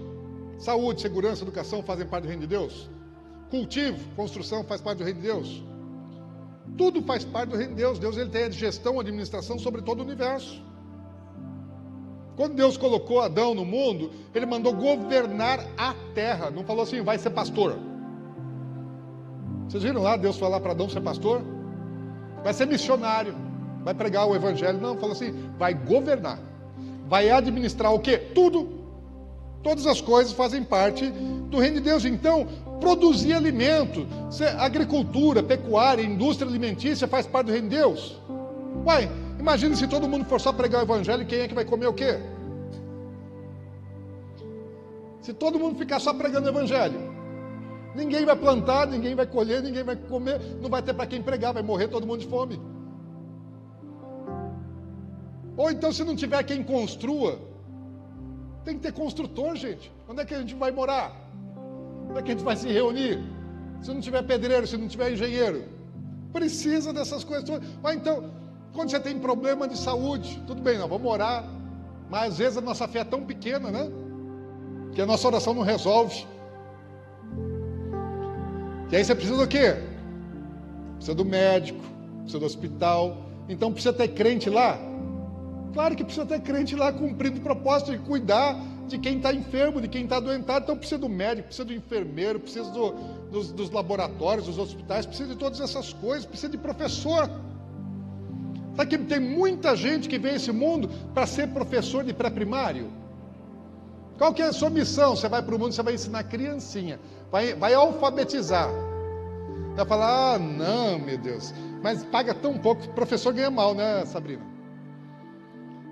Saúde, segurança, educação fazem parte do reino de Deus. Cultivo, construção faz parte do reino de Deus. Tudo faz parte do reino de Deus. Deus ele tem a gestão, a administração sobre todo o universo. Quando Deus colocou Adão no mundo, ele mandou governar a terra. Não falou assim: vai ser pastor. Vocês viram lá Deus falar para Adão ser pastor? Vai ser missionário, vai pregar o evangelho. Não, falou assim: vai governar, vai administrar o quê? Tudo. Todas as coisas fazem parte do reino de Deus. Então, produzir alimento, agricultura, pecuária, indústria alimentícia faz parte do reino de Deus. Uai, imagine se todo mundo for só pregar o evangelho, quem é que vai comer o quê? Se todo mundo ficar só pregando o evangelho, ninguém vai plantar, ninguém vai colher, ninguém vai comer, não vai ter para quem pregar, vai morrer todo mundo de fome. Ou então, se não tiver quem construa, tem que ter construtor, gente. Onde é que a gente vai morar? Onde é que a gente vai se reunir? Se não tiver pedreiro, se não tiver engenheiro. Precisa dessas coisas todas. Ou então, quando você tem problema de saúde, tudo bem, nós vamos orar, mas às vezes a nossa fé é tão pequena, né? Que a nossa oração não resolve. E aí você precisa do quê? Precisa do médico, precisa do hospital. Então precisa ter crente lá? Claro que precisa ter crente lá cumprindo o propósito de cuidar de quem está enfermo, de quem está adoentado. Então precisa do médico, precisa do enfermeiro, precisa dos laboratórios, dos hospitais, precisa de todas essas coisas, precisa de professor. Sabe que tem muita gente que vem a esse mundo para ser professor de pré-primário? Qual que é a sua missão? Você vai para o mundo, você vai ensinar criancinha, vai alfabetizar. Vai falar: ah, não, meu Deus, mas paga tão pouco. Professor ganha mal, né, Sabrina?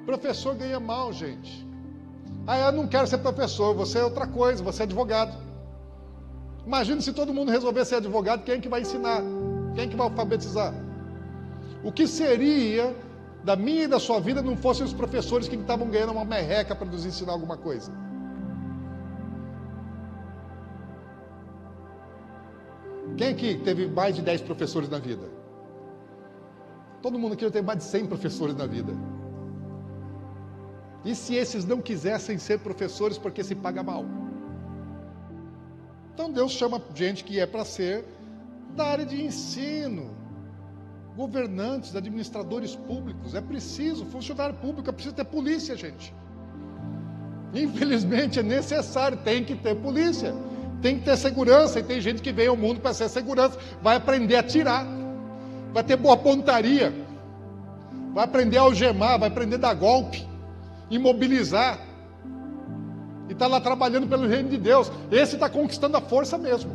Professor ganha mal, gente. Ah, eu não quero ser professor, você é outra coisa, você é advogado. Imagina se todo mundo resolver ser advogado, quem é que vai ensinar? Quem é que vai alfabetizar? O que seria da minha e da sua vida não fossem os professores que estavam ganhando uma merreca para nos ensinar alguma coisa? Quem aqui teve mais de 10 professores na vida? Todo mundo aqui tem mais de 100 professores na vida. E se esses não quisessem ser professores porque se paga mal? Então Deus chama gente que é para ser da área de ensino, governantes, administradores públicos. É preciso, funcionário público, é preciso ter polícia, gente. Infelizmente é necessário, tem que ter polícia, tem que ter segurança. E tem gente que vem ao mundo para ser segurança, vai aprender a atirar, vai ter boa pontaria, vai aprender a algemar, vai aprender a dar golpe, imobilizar, e está lá trabalhando pelo reino de Deus. Esse está conquistando a força mesmo,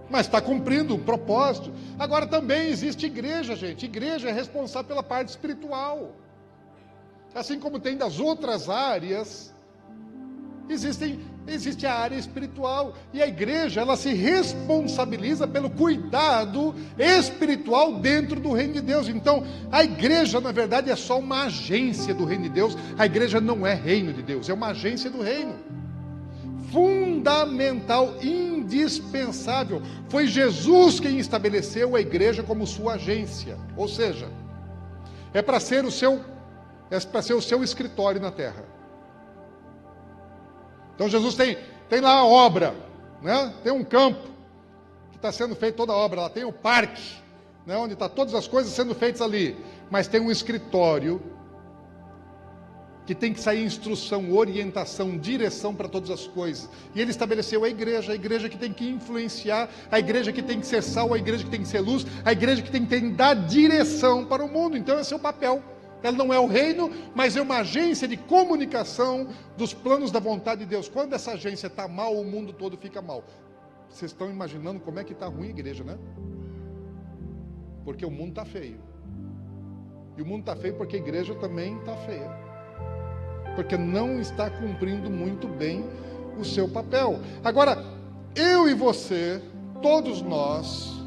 mas está cumprindo o propósito. Agora também existe igreja, gente. Igreja é responsável pela parte espiritual, assim como tem das outras áreas. Existe a área espiritual, e a igreja, ela se responsabiliza pelo cuidado espiritual dentro do reino de Deus. Então, a igreja, na verdade, é só uma agência do reino de Deus. A igreja não é reino de Deus, é uma agência do reino, fundamental, indispensável. Foi Jesus quem estabeleceu a igreja como sua agência. Ou seja, é para ser o seu escritório na terra. Então Jesus tem lá a obra, né? Tem um campo que está sendo feito toda a obra lá, tem o parque, né? Onde está todas as coisas sendo feitas ali, mas tem um escritório que tem que sair instrução, orientação, direção para todas as coisas. E ele estabeleceu a igreja que tem que influenciar, a igreja que tem que ser sal, a igreja que tem que ser luz, a igreja que tem que dar direção para o mundo. Então esse é o papel. Ela não é o reino, mas é uma agência de comunicação dos planos da vontade de Deus. Quando essa agência está mal, o mundo todo fica mal. Vocês estão imaginando como é que está ruim a igreja, né? Porque o mundo está feio. E o mundo está feio porque a igreja também está feia. Porque não está cumprindo muito bem o seu papel. Agora, eu e você, todos nós,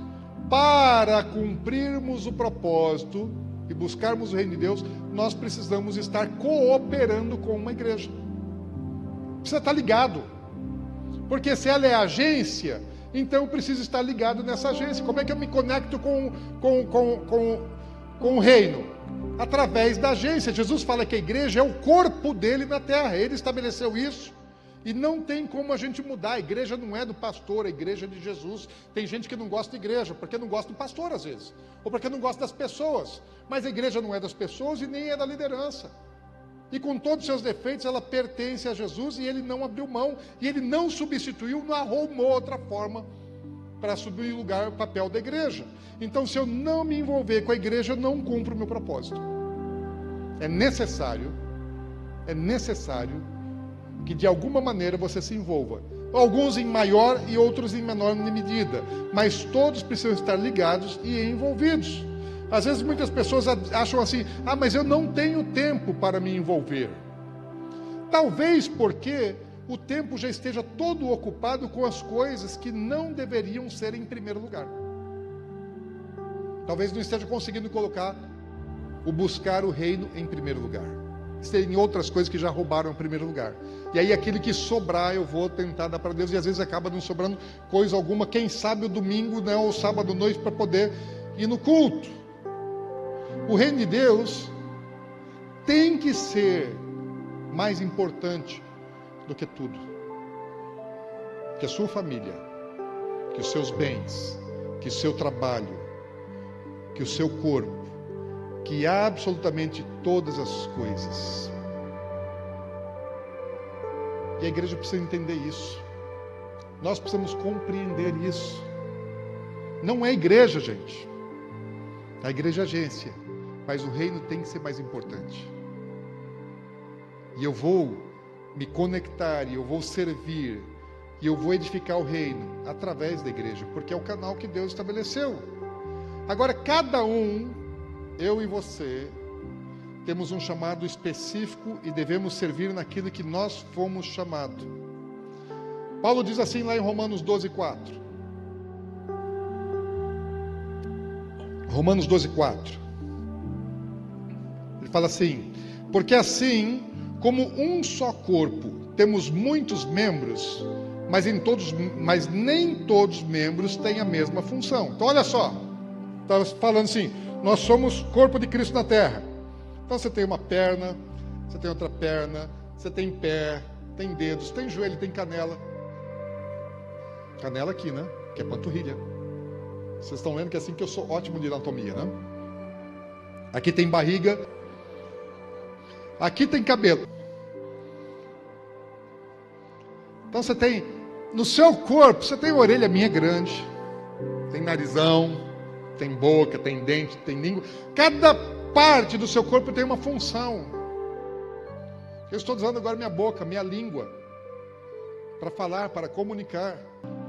para cumprirmos o propósito e buscarmos o reino de Deus, nós precisamos estar cooperando com uma igreja. Precisa estar ligado. Porque se ela é agência, então eu preciso estar ligado nessa agência. Como é que eu me conecto com o reino? Através da agência. Jesus fala que a igreja é o corpo dele na terra. Ele estabeleceu isso. E não tem como a gente mudar. A igreja não é do pastor, a igreja é de Jesus. Tem gente que não gosta de igreja, porque não gosta do pastor às vezes. Ou porque não gosta das pessoas. Mas a igreja não é das pessoas e nem é da liderança. E com todos os seus defeitos, ela pertence a Jesus e ele não abriu mão. E ele não substituiu, não arrumou outra forma para subir em lugar o papel da igreja. Então, se eu não me envolver com a igreja, eu não cumpro o meu propósito. É necessário que de alguma maneira você se envolva. Alguns em maior e outros em menor medida. Mas todos precisam estar ligados e envolvidos. Às vezes muitas pessoas acham assim, mas eu não tenho tempo para me envolver. Talvez porque o tempo já esteja todo ocupado com as coisas que não deveriam ser em primeiro lugar. Talvez não esteja conseguindo colocar o buscar o reino em primeiro lugar. Tem outras coisas que já roubaram o primeiro lugar. E aí aquilo que sobrar eu vou tentar dar para Deus, e às vezes acaba não sobrando coisa alguma, quem sabe o domingo, né, ou sábado à noite, para poder ir no culto. O reino de Deus tem que ser mais importante do que tudo. Que a sua família, que os seus bens, que o seu trabalho, que o seu corpo, que absolutamente todas as coisas. E a igreja precisa entender isso. Nós precisamos compreender isso. Não é igreja, gente. A igreja é agência, mas o reino tem que ser mais importante. E eu vou me conectar, e eu vou servir, e eu vou edificar o reino através da igreja, porque é o canal que Deus estabeleceu. Agora, cada um, eu e você, temos um chamado específico e devemos servir naquilo que nós fomos chamados. Paulo diz assim lá em Romanos 12:4. Romanos 12:4. Ele fala assim: porque assim como um só corpo, temos muitos membros, mas nem todos os membros têm a mesma função. Então olha só, está falando assim, nós somos corpo de Cristo na terra. Então você tem uma perna, você tem outra perna, você tem pé, tem dedos, tem joelho, tem canela. Canela aqui, né? Que é panturrilha. Vocês estão vendo que é assim que eu sou ótimo de anatomia, né? Aqui tem barriga. Aqui tem cabelo. Então você tem, no seu corpo, você tem orelha minha grande, tem narizão, tem boca, tem dente, tem língua. Cada parte do seu corpo tem uma função. Eu estou usando agora minha boca, minha língua, para falar, para comunicar.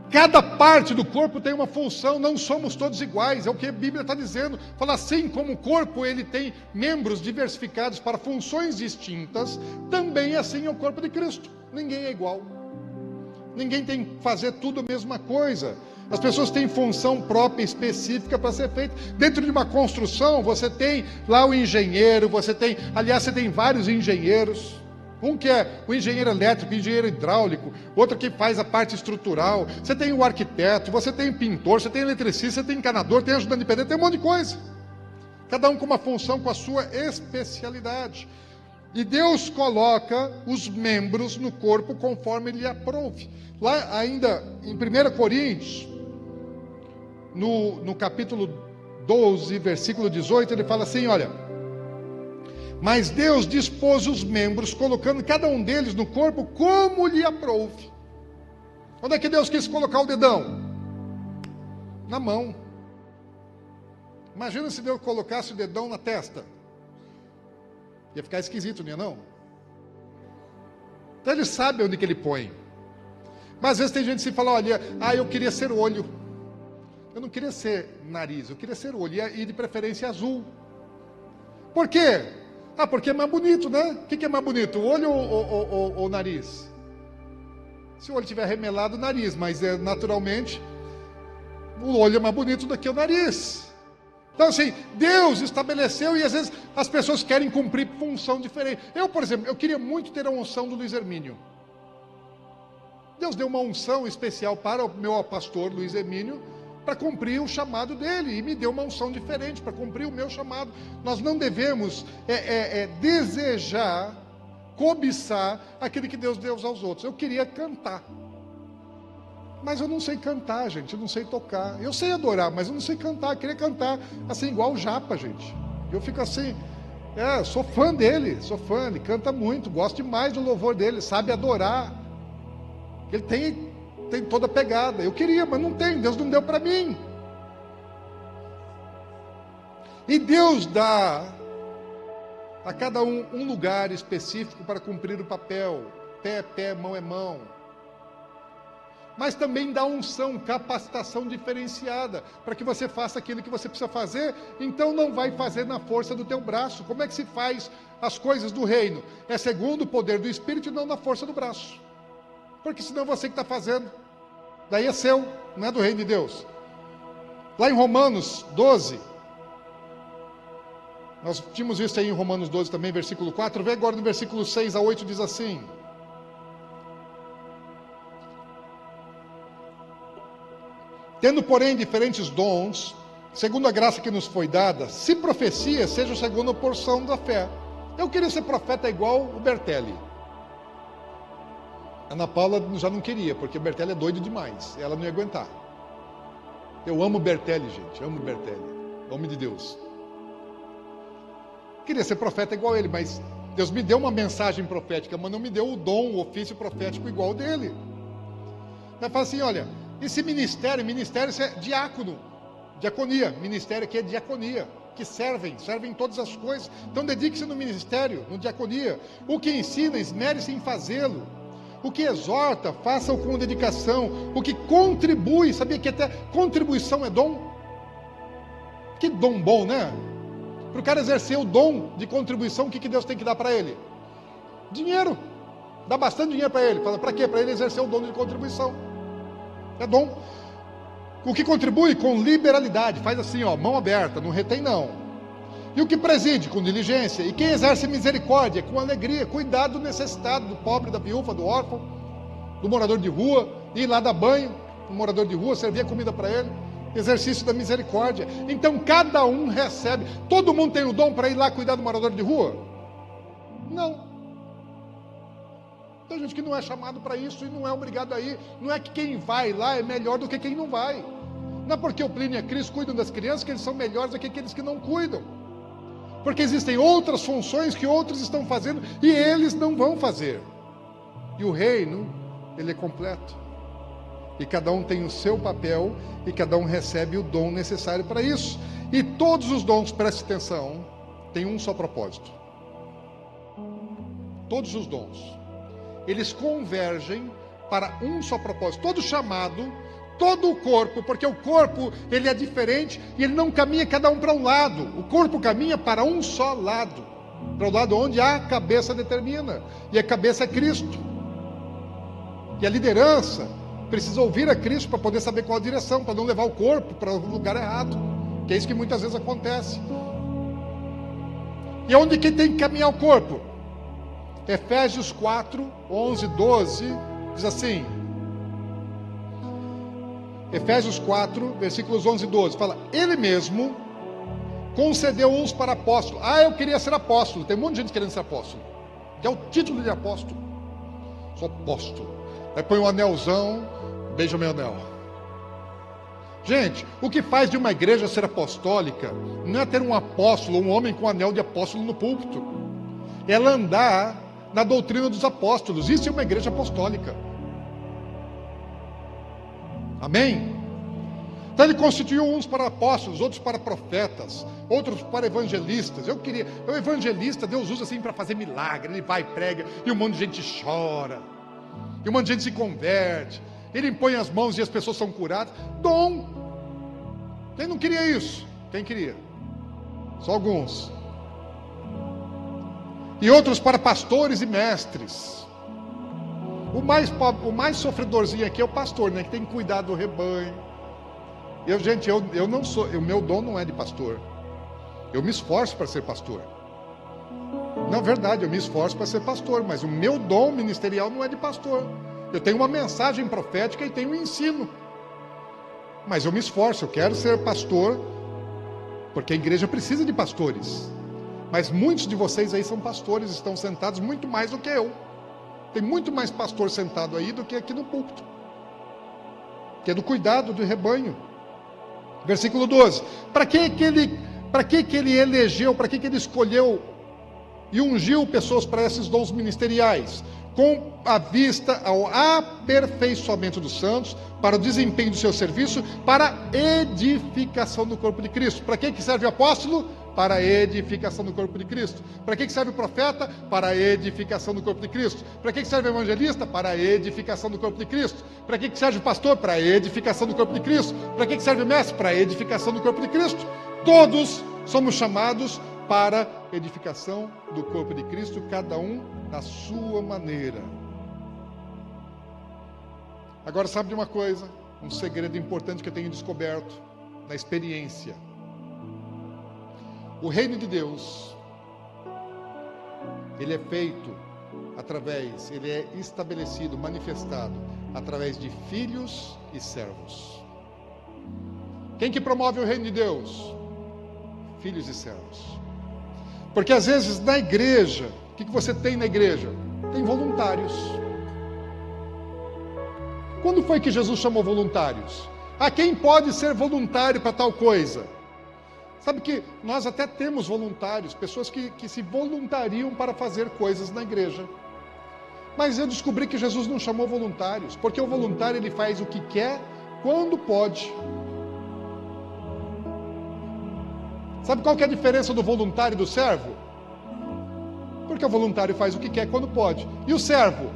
Cada parte do corpo tem uma função, não somos todos iguais, é o que a Bíblia está dizendo. Fala assim, como o corpo ele tem membros diversificados para funções distintas, também assim é o corpo de Cristo. Ninguém é igual. Ninguém tem que fazer tudo a mesma coisa. As pessoas têm função própria, específica para ser feita. Dentro de uma construção, você tem lá o engenheiro, você tem vários engenheiros. Um que é o engenheiro elétrico, o engenheiro hidráulico, outro que faz a parte estrutural. Você tem o arquiteto, você tem o pintor, você tem o eletricista, você tem encanador, tem ajudante de pedreiro, tem um monte de coisa. Cada um com uma função, com a sua especialidade. E Deus coloca os membros no corpo conforme lhe aprouve. Lá ainda em 1 Coríntios, no capítulo 12, versículo 18, ele fala assim, olha: mas Deus dispôs os membros, colocando cada um deles no corpo como lhe aprouve. Onde é que Deus quis colocar o dedão? Na mão. Imagina se Deus colocasse o dedão na testa. Ia ficar esquisito, não ia não? Então ele sabe onde que ele põe. Mas às vezes tem gente que se fala, olha, eu queria ser olho. Eu não queria ser nariz, eu queria ser olho, e de preferência azul. Por quê? Porque é mais bonito, né? O que é mais bonito, o olho ou o nariz? Se o olho estiver remelado, o nariz, mas naturalmente o olho é mais bonito do que o nariz. Então assim, Deus estabeleceu, e às vezes as pessoas querem cumprir função diferente. Eu, por exemplo, eu queria muito ter a unção do Luiz Hermínio. Deus deu uma unção especial para o meu pastor Luiz Hermínio, para cumprir o chamado dele, e me deu uma unção diferente para cumprir o meu chamado. Nós não devemos desejar, cobiçar aquilo que Deus deu aos outros. Eu queria cantar, mas eu não sei cantar, gente, eu não sei tocar. Eu sei adorar, mas eu não sei cantar. Eu queria cantar assim, igual o Japa, gente. Eu fico assim, sou fã dele, ele canta muito, gosto demais do louvor dele, sabe adorar. Ele tem toda a pegada. Eu queria, mas não tem, Deus não deu para mim. E Deus dá a cada um lugar específico para cumprir o papel. Pé é pé, mão é mão. Mas também dá unção, capacitação diferenciada, para que você faça aquilo que você precisa fazer. Então não vai fazer na força do teu braço. Como é que se faz as coisas do reino? É segundo o poder do Espírito e não na força do braço. Porque senão é você que está fazendo. Daí é seu, não é do reino de Deus. Lá em Romanos 12, nós tínhamos visto aí em Romanos 12 também, versículo 4, vê agora no versículo 6 a 8, diz assim: tendo, porém, diferentes dons, segundo a graça que nos foi dada, se profecia, seja segundo a porção da fé. Eu queria ser profeta igual o Bertelli. Ana Paula já não queria, porque o Bertelli é doido demais. Ela não ia aguentar. Eu amo o Bertelli, gente. Amo o Bertelli. Homem de Deus. Queria ser profeta igual ele, mas Deus me deu uma mensagem profética, mas não me deu o dom, o ofício profético igual dele. Ela fala assim, olha, esse ministério é diácono. Diaconia. Ministério aqui é diaconia. Que servem em todas as coisas. Então dedique-se no ministério, no diaconia. O que ensina, esmere-se em fazê-lo. O que exorta, faça-o com dedicação. O que contribui, sabia que até contribuição é dom? Que dom bom, né? Para o cara exercer o dom de contribuição, o que Deus tem que dar para ele? Dinheiro. Dá bastante dinheiro para ele. Para quê? Para ele exercer o dom de contribuição. É dom. O que contribui com liberalidade, faz assim, mão aberta, não retém não. E o que preside com diligência, e quem exerce misericórdia com alegria, cuidado do necessitado, do pobre, da viúva, do órfão, do morador de rua, ir lá dar banho no morador de rua, servir a comida para ele, exercício da misericórdia. Então cada um recebe. Todo mundo tem o dom para ir lá cuidar do morador de rua? Não. Tem gente que não é chamado para isso e não é obrigado a ir. Não é que quem vai lá é melhor do que quem não vai. Não é porque o Plínio e a Cris cuidam das crianças que eles são melhores do que aqueles que não cuidam. Porque existem outras funções que outros estão fazendo e eles não vão fazer. E o reino, ele é completo. E cada um tem o seu papel e cada um recebe o dom necessário para isso. E todos os dons, preste atenção, têm um só propósito. Todos os dons. Eles convergem para um só propósito. Todo chamado, todo o corpo, porque o corpo ele é diferente e ele não caminha cada um para um lado. O corpo caminha para um só lado, para o lado onde a cabeça determina, e a cabeça é Cristo. E a liderança precisa ouvir a Cristo para poder saber qual a direção, para não levar o corpo para o lugar errado, que é isso que muitas vezes acontece. E onde que tem que caminhar o corpo? Efésios 4, 11, 12, diz assim. Efésios 4, versículos 11 e 12, fala: Ele mesmo concedeu uns para apóstolo. Eu queria ser apóstolo. Tem um monte de gente querendo ser apóstolo. Que é o título de apóstolo. Sou apóstolo. Aí põe um anelzão, beija meu anel. Gente, o que faz de uma igreja ser apostólica não é ter um apóstolo, um homem com anel de apóstolo no púlpito. É ela andar na doutrina dos apóstolos. Isso é uma igreja apostólica. Amém? Então ele constituiu uns para apóstolos, outros para profetas, outros para evangelistas. O evangelista, Deus usa assim para fazer milagre. Ele vai e prega, e um monte de gente chora, e um monte de gente se converte. Ele impõe as mãos e as pessoas são curadas. Dom. Quem não queria isso? Quem queria? Só alguns. E outros para pastores e mestres. O mais sofredorzinho aqui é o pastor, né? Que tem que cuidar do rebanho. Eu não sou, o meu dom não é de pastor. Eu me esforço para ser pastor. Na verdade, eu me esforço para ser pastor, mas o meu dom ministerial não é de pastor. Eu tenho uma mensagem profética e tenho um ensino. Mas eu me esforço, eu quero ser pastor, porque a igreja precisa de pastores. Mas muitos de vocês aí são pastores, estão sentados muito mais do que eu. Tem muito mais pastor sentado aí do que aqui no púlpito, que é do cuidado do rebanho. Versículo 12. Para que ele elegeu, para que ele escolheu e ungiu pessoas para esses dons ministeriais? Com a vista ao aperfeiçoamento dos santos, para o desempenho do seu serviço, para a edificação do corpo de Cristo. Para que serve o apóstolo? Para a edificação do corpo de Cristo. Para que serve o profeta? Para a edificação do corpo de Cristo. Para que serve o evangelista? Para a edificação do corpo de Cristo. Para que serve o pastor? Para a edificação do corpo de Cristo. Para que serve o mestre? Para a edificação do corpo de Cristo. Todos somos chamados para a edificação do corpo de Cristo, cada um na sua maneira. Agora, sabe de uma coisa? Um segredo importante que eu tenho descoberto na experiência. O reino de Deus, ele é feito ele é estabelecido, manifestado através de filhos e servos. Quem que promove o reino de Deus? Filhos e servos. Porque às vezes na igreja, o que você tem na igreja? Tem voluntários. Quando foi que Jesus chamou voluntários? Quem pode ser voluntário para tal coisa? Sabe que nós até temos voluntários, pessoas que se voluntariam para fazer coisas na igreja. Mas eu descobri que Jesus não chamou voluntários, porque o voluntário ele faz o que quer, quando pode. Sabe qual que é a diferença do voluntário e do servo? Porque o voluntário faz o que quer, quando pode. E o servo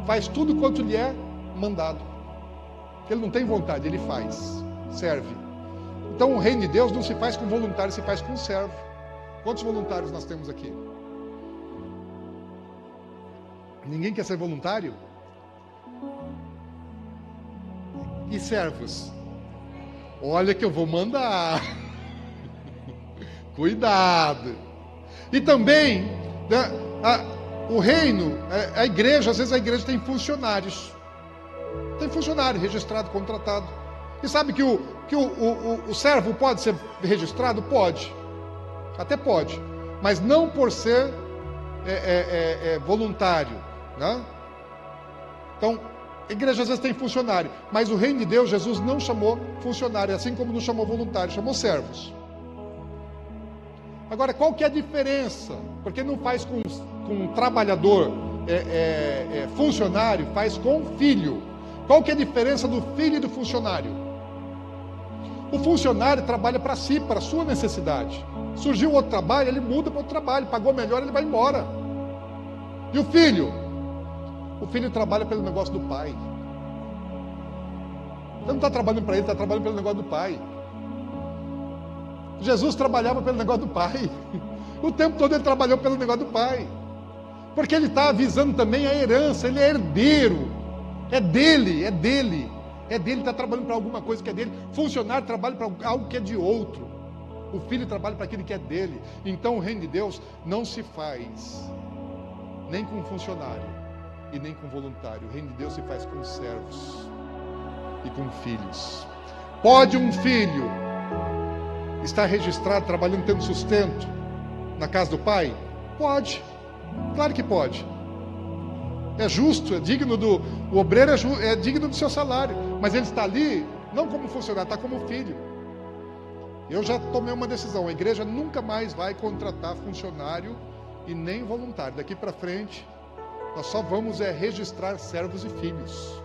faz tudo quanto lhe é mandado. Ele não tem vontade, ele faz, serve. Então o reino de Deus não se faz com voluntário, se faz com servo. Quantos voluntários nós temos aqui? Ninguém quer ser voluntário? E servos? Olha que eu vou mandar. Cuidado. E também, né, o reino, a igreja, às vezes a igreja tem funcionários. Tem funcionário registrado, contratado. E sabe que o servo pode ser registrado? Pode. Até pode. Mas não por ser voluntário. Né? Então, a igreja às vezes tem funcionário. Mas o reino de Deus, Jesus não chamou funcionário, assim como não chamou voluntário, chamou servos. Agora, qual que é a diferença? Porque não faz com um trabalhador funcionário, faz com filho. Qual que é a diferença do filho e do funcionário? O funcionário trabalha para si, para a sua necessidade. Surgiu outro trabalho, ele muda para outro trabalho. Pagou melhor, ele vai embora. E o filho? O filho trabalha pelo negócio do pai. Você não está trabalhando para ele, está trabalhando pelo negócio do pai. Jesus trabalhava pelo negócio do pai. O tempo todo ele trabalhou pelo negócio do pai. Porque ele está avisando também a herança, ele é herdeiro. É dele, é dele. É dele, está trabalhando para alguma coisa que é dele. Funcionário trabalha para algo que é de outro. O filho trabalha para aquilo que é dele. Então o reino de Deus não se faz nem com funcionário e nem com voluntário. O reino de Deus se faz com servos e com filhos. Pode um filho estar registrado, trabalhando, tendo sustento na casa do pai? Pode, claro que pode. É justo, é digno o obreiro é digno do seu salário, mas ele está ali não como funcionário, está como filho. Eu já tomei uma decisão, a igreja nunca mais vai contratar funcionário e nem voluntário. Daqui para frente, nós só vamos registrar servos e filhos.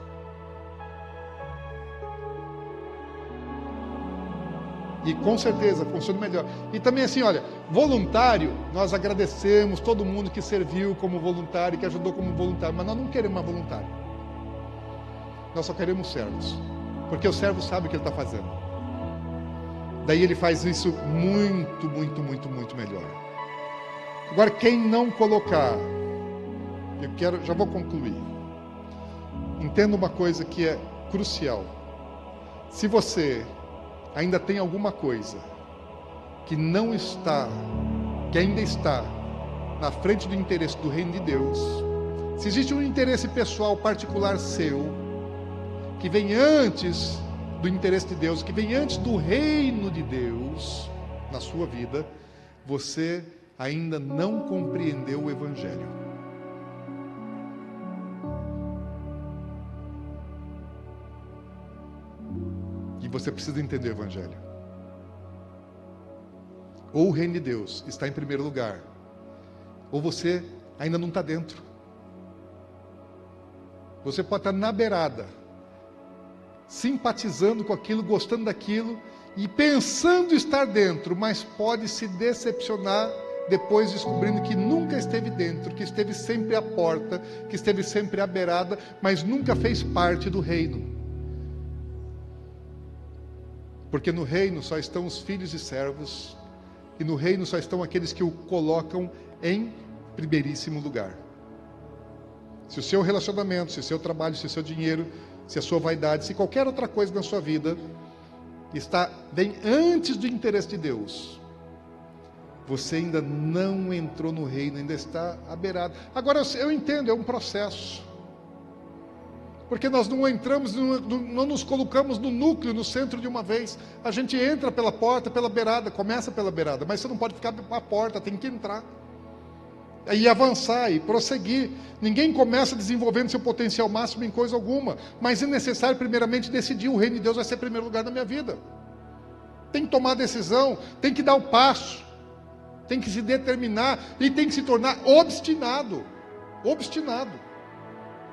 E com certeza funciona melhor. E também assim, olha, voluntário, nós agradecemos todo mundo que serviu como voluntário, que ajudou como voluntário, mas nós não queremos mais voluntário. Nós só queremos servos, porque o servo sabe o que ele está fazendo. Daí ele faz isso muito, muito, muito, muito melhor. Agora, quem não colocar, já vou concluir. Entenda uma coisa que é crucial. Se você ainda tem alguma coisa que não está, que ainda está na frente do interesse do reino de Deus, se existe um interesse pessoal particular seu, que vem antes do interesse de Deus, que vem antes do reino de Deus na sua vida, você ainda não compreendeu o Evangelho. E você precisa entender o Evangelho. Ou o reino de Deus está em primeiro lugar, ou você ainda não está dentro. Você pode estar na beirada, simpatizando com aquilo, gostando daquilo e pensando estar dentro, mas pode se decepcionar depois descobrindo que nunca esteve dentro, que esteve sempre à porta, que esteve sempre à beirada, mas nunca fez parte do reino. Porque no reino só estão os filhos e servos, e no reino só estão aqueles que o colocam em primeiríssimo lugar. Se o seu relacionamento, se o seu trabalho, se o seu dinheiro, se a sua vaidade, se qualquer outra coisa na sua vida vem antes do interesse de Deus, você ainda não entrou no reino, ainda está à beirada. Agora eu entendo, é um processo. Porque nós não entramos, não nos colocamos no núcleo, no centro de uma vez. A gente entra pela porta, pela beirada, começa pela beirada, mas você não pode ficar à porta, tem que entrar. E avançar, e prosseguir. Ninguém começa desenvolvendo seu potencial máximo em coisa alguma, mas é necessário primeiramente decidir, o reino de Deus vai ser o primeiro lugar da minha vida. Tem que tomar a decisão, tem que dar o passo, tem que se determinar e tem que se tornar obstinado. Obstinado.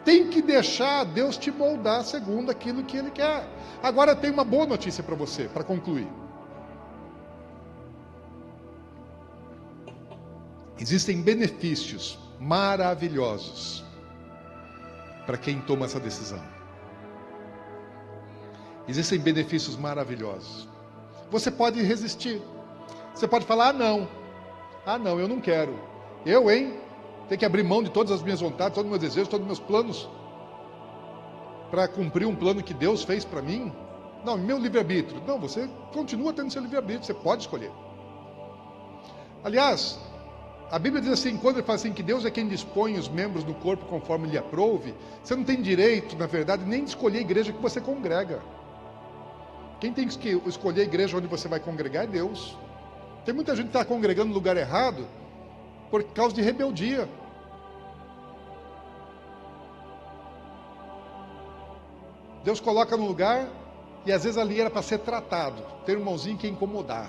Tem que deixar Deus te moldar segundo aquilo que Ele quer. Agora tem uma boa notícia para você, para concluir. Existem benefícios maravilhosos para quem toma essa decisão. Existem benefícios maravilhosos. Você pode resistir. Você pode falar, ah não, eu não quero. Tem que abrir mão de todas as minhas vontades, todos os meus desejos, todos os meus planos, para cumprir um plano que Deus fez para mim. Não, meu livre-arbítrio. Não, você continua tendo seu livre-arbítrio, você pode escolher. Aliás, a Bíblia diz assim, quando ele fala assim, que Deus é quem dispõe os membros do corpo conforme lhe aprouve, você não tem direito, na verdade, nem de escolher a igreja que você congrega. Quem tem que escolher a igreja onde você vai congregar é Deus. Tem muita gente que está congregando no lugar errado, por causa de rebeldia. Deus coloca no lugar e às vezes ali era para ser tratado. Tem um irmãozinho que ia incomodar.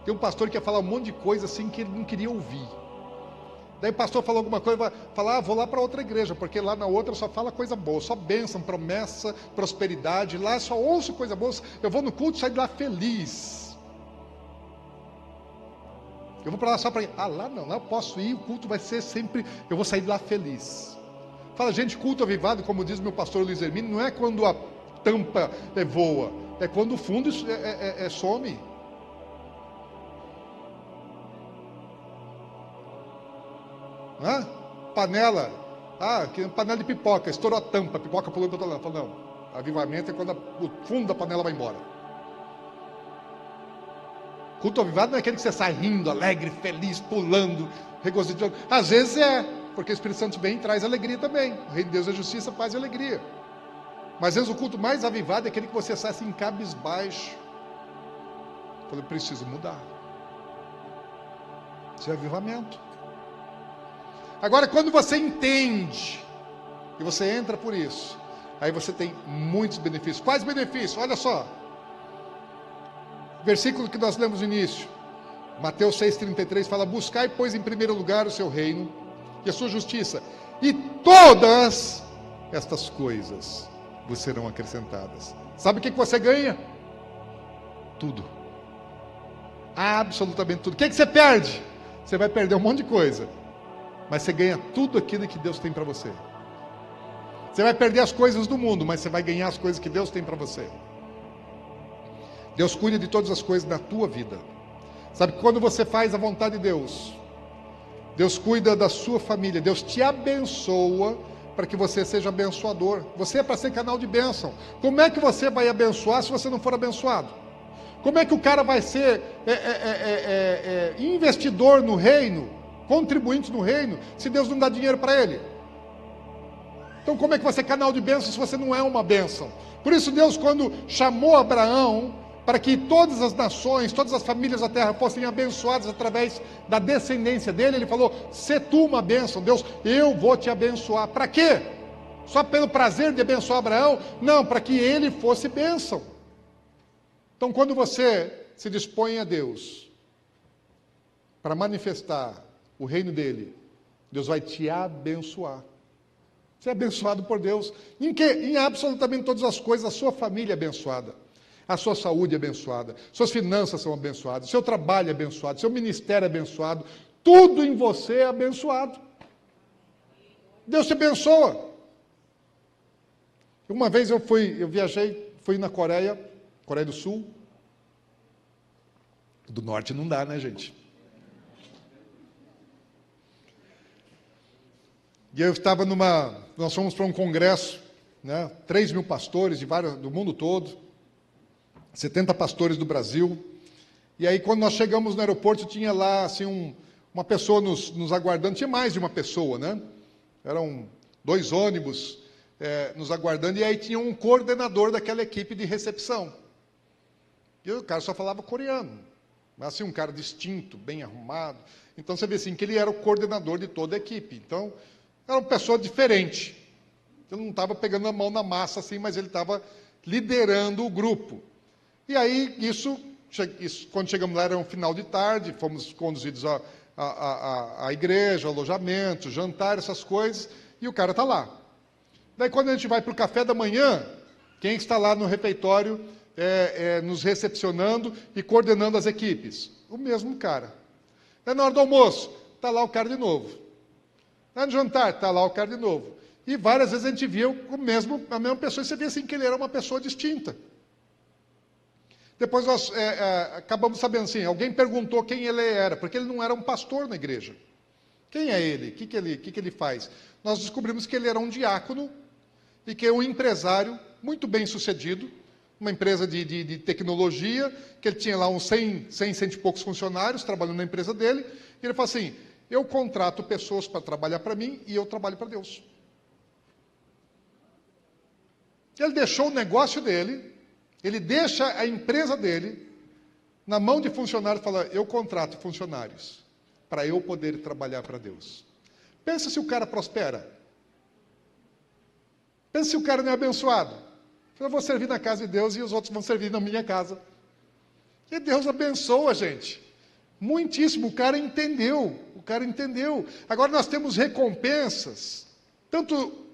Tem um pastor que ia falar um monte de coisa assim que ele não queria ouvir. Daí o pastor falou alguma coisa, vai falar, vou lá para outra igreja, porque lá na outra só fala coisa boa, só bênção, promessa, prosperidade. Lá só ouço coisa boa, eu vou no culto e saio de lá feliz. Eu vou para lá só para ir. Lá não, lá eu posso ir, o culto vai ser sempre, eu vou sair de lá feliz. Fala, gente, culto avivado, como diz meu pastor Luiz Hermínio, não é quando a tampa voa, é quando o fundo some. Panela, panela de pipoca, estourou a tampa, a pipoca pulou para o outro lado. Fala, não, avivamento é quando o fundo da panela vai embora. Culto avivado não é aquele que você sai rindo, alegre, feliz, pulando, regozijando. Às vezes porque o Espírito Santo vem e traz alegria também. O reino de Deus é justiça, paz e alegria. Mas às vezes o culto mais avivado é aquele que você sai assim, cabisbaixo. Eu falei, preciso mudar. Isso é avivamento. Agora, quando você entende, e você entra por isso, aí você tem muitos benefícios. Quais benefícios? Olha só. Versículo que nós lemos no início. Mateus 6,33 fala, buscai, pois, em primeiro lugar o seu reino e a sua justiça, e todas estas coisas vos serão acrescentadas. Sabe o que você ganha? Tudo. Absolutamente tudo. O que você perde? Você vai perder um monte de coisa, mas você ganha tudo aquilo que Deus tem para você. Você vai perder as coisas do mundo, mas você vai ganhar as coisas que Deus tem para você. Deus cuida de todas as coisas da tua vida. Sabe que quando você faz a vontade de Deus, Deus cuida da sua família, Deus te abençoa para que você seja abençoador. Você é para ser canal de bênção. Como é que você vai abençoar se você não for abençoado? Como é que o cara vai ser investidor no reino, contribuinte no reino, se Deus não dá dinheiro para ele? Então como é que você é canal de bênção se você não é uma bênção? Por isso Deus, quando chamou Abraão para que todas as nações, todas as famílias da terra fossem abençoadas através da descendência dele, ele falou, sê tu uma bênção. Deus, eu vou te abençoar. Para quê? Só pelo prazer de abençoar Abraão? Não, para que ele fosse bênção. Então quando você se dispõe a Deus para manifestar o reino dele, Deus vai te abençoar. Você é abençoado por Deus. Em quê? Em absolutamente todas as coisas, a sua família é abençoada. A sua saúde é abençoada, suas finanças são abençoadas, seu trabalho é abençoado, seu ministério é abençoado, tudo em você é abençoado. Deus te abençoa. Uma vez eu viajei, fui na Coreia do Sul. Do Norte não dá, né, gente? E eu estava nós fomos para um congresso, né, 3.000 pastores do mundo todo, 70 pastores do Brasil, e aí quando nós chegamos no aeroporto, tinha lá assim uma pessoa nos aguardando, tinha mais de uma pessoa, né? Eram 2 ônibus nos aguardando, e aí tinha um coordenador daquela equipe de recepção. E o cara só falava coreano, mas assim, um cara distinto, bem arrumado. Então você vê assim, que ele era o coordenador de toda a equipe. Então, era uma pessoa diferente. Ele não estava pegando a mão na massa assim, mas ele estava liderando o grupo. E aí, isso, quando chegamos lá, era um final de tarde, fomos conduzidos à igreja, ao alojamento, jantar, essas coisas, e o cara está lá. Daí, quando a gente vai para o café da manhã, quem está lá no refeitório nos recepcionando e coordenando as equipes? O mesmo cara. Daí, na hora do almoço, está lá o cara de novo. Daí, no jantar, está lá o cara de novo. E várias vezes a gente via a mesma pessoa, e você via assim que ele era uma pessoa distinta. Depois nós acabamos sabendo assim, alguém perguntou quem ele era, porque ele não era um pastor na igreja. Quem é ele? O que ele faz? Nós descobrimos que ele era um diácono e que é um empresário muito bem sucedido, uma empresa de tecnologia, que ele tinha lá uns 100 e poucos funcionários trabalhando na empresa dele, e ele falou assim, eu contrato pessoas para trabalhar para mim e eu trabalho para Deus. Ele deixou o negócio dele, ele deixa a empresa dele na mão de funcionários e fala, eu contrato funcionários para eu poder trabalhar para Deus. Pensa se o cara prospera. Pensa se o cara não é abençoado. Eu vou servir na casa de Deus e os outros vão servir na minha casa. E Deus abençoa a gente. Muitíssimo, o cara entendeu. Agora nós temos recompensas, tanto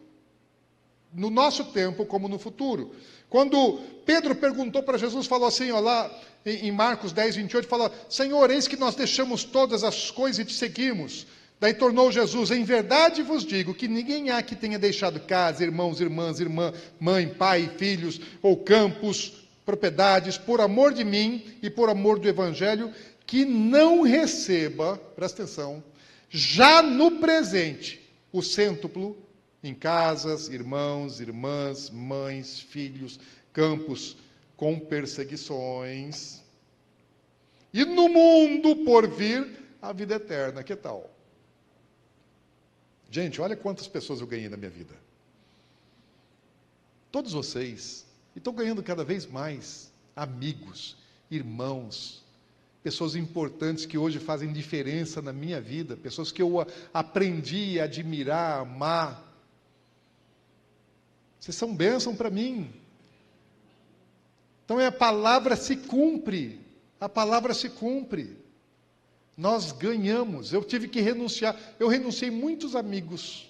no nosso tempo como no futuro. Quando Pedro perguntou para Jesus, falou assim, ó, lá em Marcos 10, 28, falou, Senhor, eis que nós deixamos todas as coisas e te seguimos. Daí tornou Jesus, em verdade vos digo que ninguém há que tenha deixado casa, irmãos, irmãs, irmã, mãe, pai, filhos, ou campos, propriedades, por amor de mim e por amor do Evangelho, que não receba, presta atenção, já no presente, o cêntuplo, em casas, irmãos, irmãs, mães, filhos, campos, com perseguições. E no mundo por vir, a vida eterna. Que tal? Gente, olha quantas pessoas eu ganhei na minha vida. Todos vocês. E estou ganhando cada vez mais amigos, irmãos, pessoas importantes que hoje fazem diferença na minha vida, pessoas que eu aprendi a admirar, a amar. Vocês são bênção para mim. Então a palavra se cumpre. A palavra se cumpre. Nós ganhamos. Eu tive que renunciar. Eu renunciei muitos amigos.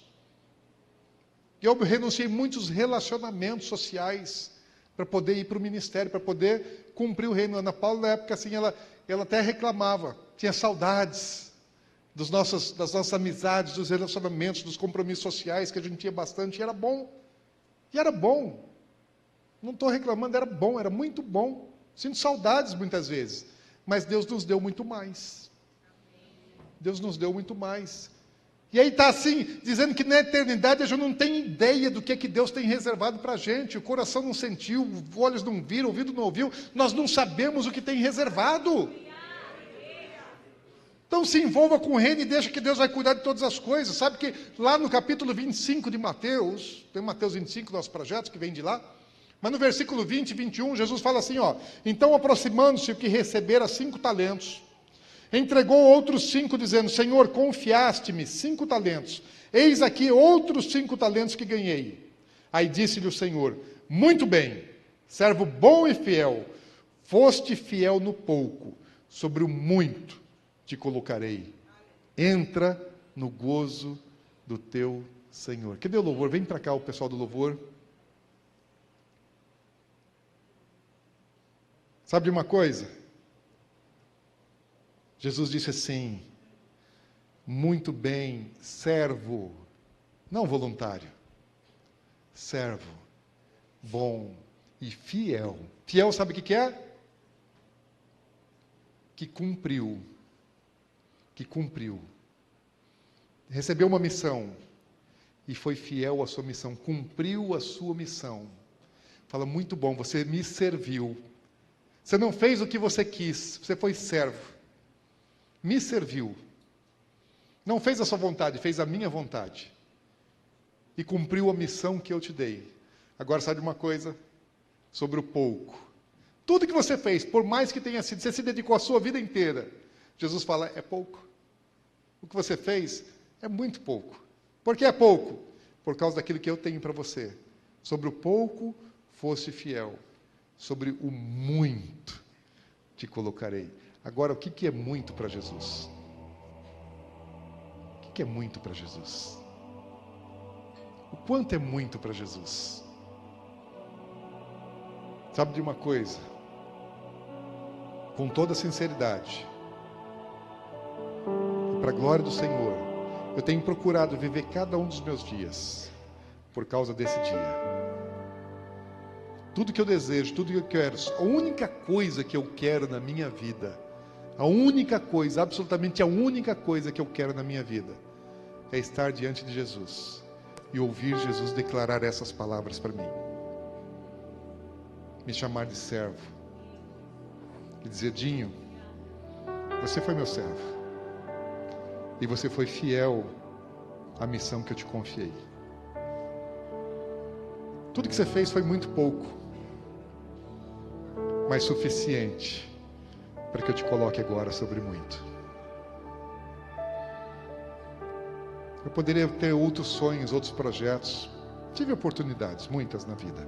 Eu renunciei muitos relacionamentos sociais para poder ir para o ministério, para poder cumprir o reino. Ana Paula, na época, assim, ela até reclamava. Tinha saudades das nossas amizades, dos relacionamentos, dos compromissos sociais, que a gente tinha bastante. E era bom. E era bom. Não estou reclamando, era bom, era muito bom. Sinto saudades muitas vezes. Mas Deus nos deu muito mais. Deus nos deu muito mais. E aí está assim, dizendo que na eternidade a gente não tem ideia do que Deus tem reservado para a gente. O coração não sentiu, olhos não viram, ouvido não ouviu. Nós não sabemos o que tem reservado. Então se envolva com o reino e deixa que Deus vai cuidar de todas as coisas. Sabe que lá no capítulo 25 de Mateus, tem Mateus 25, nosso projeto, que vem de lá. Mas no versículo 20 e 21, Jesus fala assim, ó. Então aproximando-se o que recebera 5 talentos, entregou outros 5, dizendo, Senhor, confiaste-me 5 talentos. Eis aqui outros 5 talentos que ganhei. Aí disse-lhe o Senhor, muito bem, servo bom e fiel, foste fiel no pouco, sobre o muito te colocarei. Entra no gozo do teu Senhor. Cadê o louvor? Vem para cá o pessoal do louvor. Sabe de uma coisa? Jesus disse assim, muito bem, servo, não voluntário, servo, bom e fiel. Fiel sabe o que é? Que cumpriu. Recebeu uma missão e foi fiel à sua missão, cumpriu a sua missão. Fala, muito bom, você me serviu. Você não fez o que você quis, você foi servo. Me serviu. Não fez a sua vontade, fez a minha vontade. E cumpriu a missão que eu te dei. Agora sabe uma coisa? Sobre o pouco. Tudo que você fez, por mais que tenha sido, você se dedicou a sua vida inteira. Jesus fala, é pouco. O que você fez é muito pouco. Por que é pouco? Por causa daquilo que eu tenho para você. Sobre o pouco, fosse fiel. Sobre o muito, te colocarei. Agora, o que é muito para Jesus? O que é muito para Jesus? O quanto é muito para Jesus? Sabe de uma coisa? Com toda sinceridade, para a glória do Senhor, eu tenho procurado viver cada um dos meus dias por causa desse dia. Tudo que eu desejo, tudo que eu quero, a única coisa que eu quero na minha vida, a única coisa, absolutamente a única coisa que eu quero na minha vida, é estar diante de Jesus e ouvir Jesus declarar essas palavras para mim. Me chamar de servo. E dizer, Dinho, você foi meu servo. E você foi fiel à missão que eu te confiei. Tudo que você fez foi muito pouco, mas suficiente para que eu te coloque agora sobre muito. Eu poderia ter outros sonhos, outros projetos. Tive oportunidades, muitas na vida.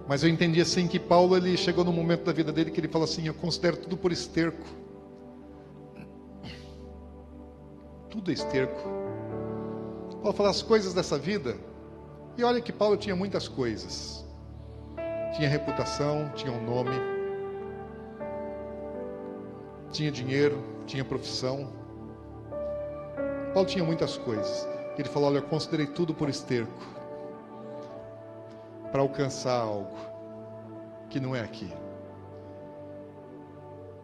Mas eu entendi assim que Paulo, ele chegou no momento da vida dele que ele falou assim, eu considero tudo por esterco. Tudo é esterco. Paulo fala as coisas dessa vida. E olha que Paulo tinha muitas coisas. Tinha reputação, tinha um nome, tinha dinheiro, tinha profissão. Paulo tinha muitas coisas. Ele falou, olha, eu considerei tudo por esterco, para alcançar algo que não é aqui.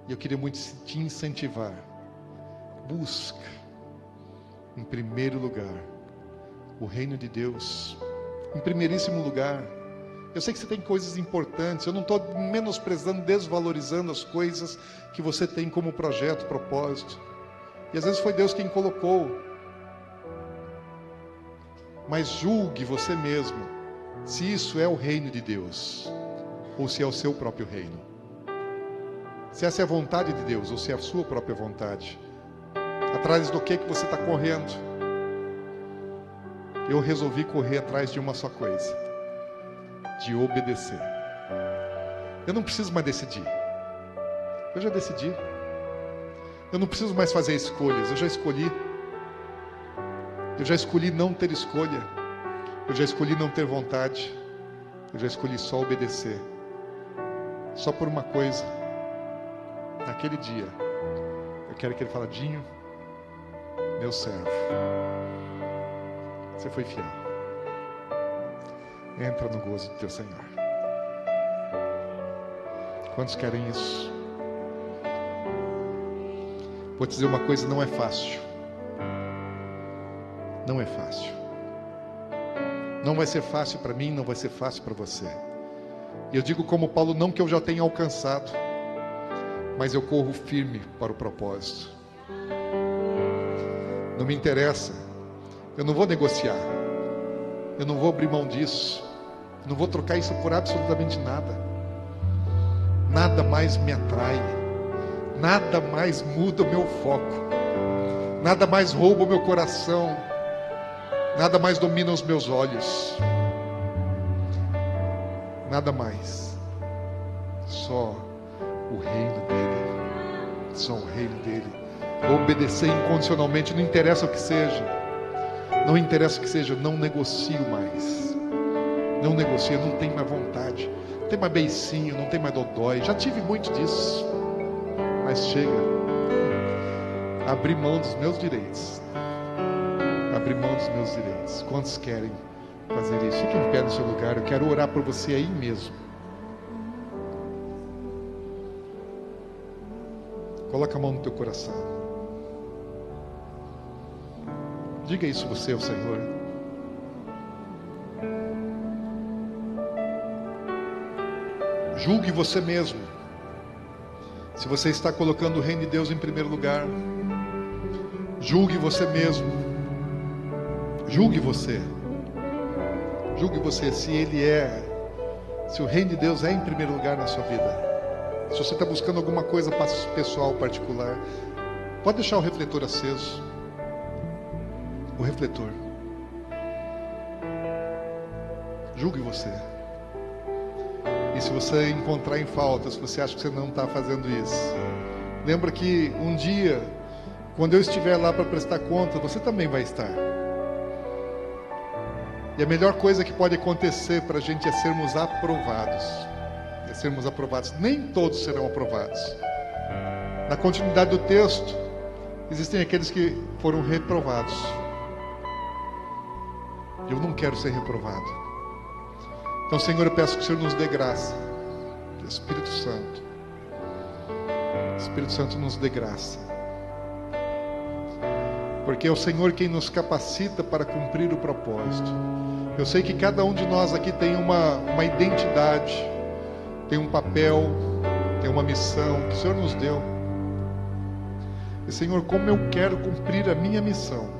E eu queria muito te incentivar. Busca, em primeiro lugar, o reino de Deus. Em primeiríssimo lugar. Eu sei que você tem coisas importantes, eu não estou menosprezando, desvalorizando as coisas que você tem como projeto, propósito. E às vezes foi Deus quem colocou. mas julgue você mesmo se isso é o reino de Deus ou se é o seu próprio reino. Se essa é a vontade de Deus ou se é a sua própria vontade. Atrás do que você está correndo? Eu resolvi correr atrás de uma só coisa: de obedecer. Eu não preciso mais decidir. Eu já decidi. Eu não preciso mais fazer escolhas. Eu já escolhi. Eu já escolhi não ter escolha. Eu já escolhi não ter vontade. Eu já escolhi só obedecer. Só por uma coisa. Naquele dia, eu quero que ele fale: Dinho, meu servo, você foi fiel. Entra no gozo do teu Senhor. Quantos querem isso? Vou te dizer uma coisa: não é fácil. Não é fácil. Não vai ser fácil para mim, não vai ser fácil para você. E eu digo como Paulo, não que eu já tenha alcançado, mas eu corro firme para o propósito. Não me interessa. Eu não vou negociar. Eu não vou abrir mão disso. Não vou trocar isso por absolutamente nada. Nada mais me atrai. Nada mais muda o meu foco. Nada mais rouba o meu coração. Nada mais domina os meus olhos. Nada mais. Só o reino dele. Só o reino dele. Obedecer incondicionalmente, não interessa o que seja. Não interessa o que seja, não negocio mais. Não negocio, não tenho mais vontade. Não tem mais beicinho, não tem mais dodói. Já tive muito disso. Mas chega. Abri mão dos meus direitos. Abri mão dos meus direitos. Quantos querem fazer isso? Fique em pé no seu lugar. Eu quero orar por você aí mesmo. Coloca a mão no teu coração. Diga isso você ao Senhor. Julgue você mesmo. Se você está colocando o reino de Deus em primeiro lugar. Julgue você mesmo. Julgue você. Julgue você se ele é, se o reino de Deus é em primeiro lugar na sua vida. Se você está buscando alguma coisa pessoal, particular, pode deixar o refletor aceso. O refletor. Julgue você. E se você encontrar em falta, se você acha que você não está fazendo isso, lembra que um dia, quando eu estiver lá para prestar conta, você também vai estar. E a melhor coisa que pode acontecer para a gente é sermos aprovados. É sermos aprovados. Nem todos serão aprovados. Na continuidade do texto, existem aqueles que foram reprovados. Eu não quero ser reprovado. Então, Senhor, eu peço que o Senhor nos dê graça. Espírito Santo. Espírito Santo nos dê graça. Porque é o Senhor quem nos capacita para cumprir o propósito. Eu sei que cada um de nós aqui tem uma identidade, tem um papel, tem uma missão que o Senhor nos deu. E, Senhor, como eu quero cumprir a minha missão.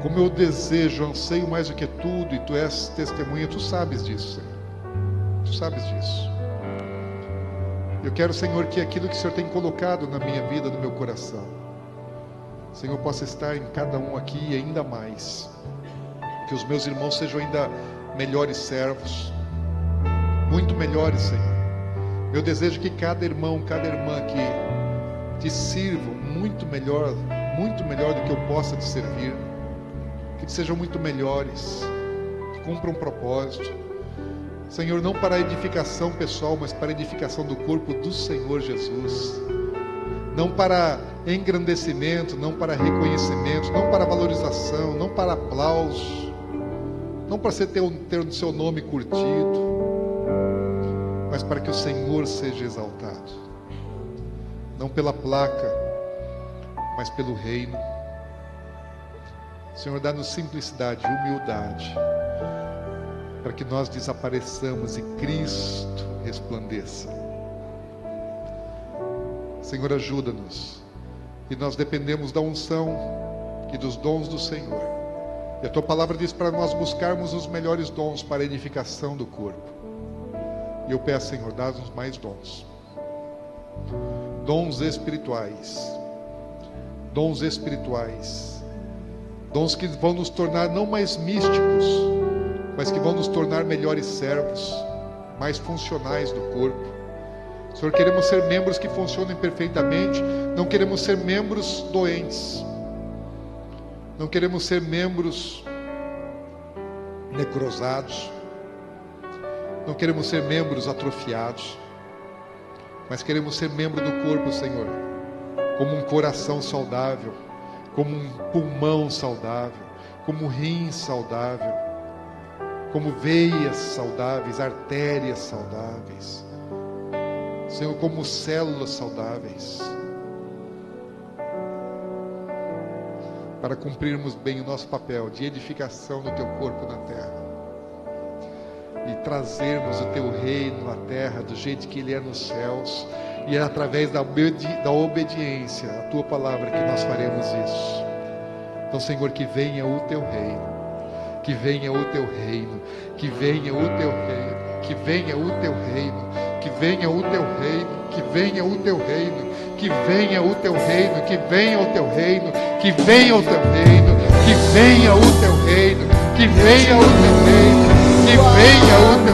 Como eu desejo, anseio mais do que tudo, e Tu és testemunha, Tu sabes disso, Senhor. Tu sabes disso. Eu quero, Senhor, que aquilo que o Senhor tem colocado na minha vida, no meu coração, Senhor, possa estar em cada um aqui e ainda mais. Que os meus irmãos sejam ainda melhores servos, muito melhores, Senhor. Eu desejo que cada irmão, cada irmã aqui Te sirvam muito melhor do que eu possa Te servir. Que sejam muito melhores, que cumpram um propósito, Senhor, não para a edificação pessoal, mas para a edificação do corpo do Senhor Jesus. Não para engrandecimento, não para reconhecimento, não para valorização, não para aplauso, não para ter o seu nome curtido, mas para que o Senhor seja exaltado. Não pela placa, mas pelo reino. Senhor, dá-nos simplicidade e humildade, para que nós desapareçamos e Cristo resplandeça. Senhor, ajuda-nos. E nós dependemos da unção e dos dons do Senhor. E a tua palavra diz para nós buscarmos os melhores dons para a edificação do corpo. E eu peço, Senhor, dá-nos mais dons. Dons espirituais. Dons espirituais. Dons que vão nos tornar não mais místicos, mas que vão nos tornar melhores servos, mais funcionais do corpo. Senhor, queremos ser membros que funcionem perfeitamente, não queremos ser membros doentes, não queremos ser membros necrosados, não queremos ser membros atrofiados, mas queremos ser membro do corpo, Senhor, como um coração saudável, como um pulmão saudável, como rins saudável, como veias saudáveis, artérias saudáveis, Senhor, como células saudáveis, para cumprirmos bem o nosso papel de edificação do Teu corpo na terra e trazermos o Teu reino na terra do jeito que Ele é nos céus, e é através da obediência à Tua palavra que nós faremos isso. Então, Senhor, que venha o Teu reino, que venha o Teu reino, que venha o Teu reino, que venha o Teu reino, que venha o Teu reino, que venha o Teu reino, que venha o Teu reino, que venha o Teu reino, que venha o Teu reino, que venha o Teu reino, que venha o Teu reino, que venha o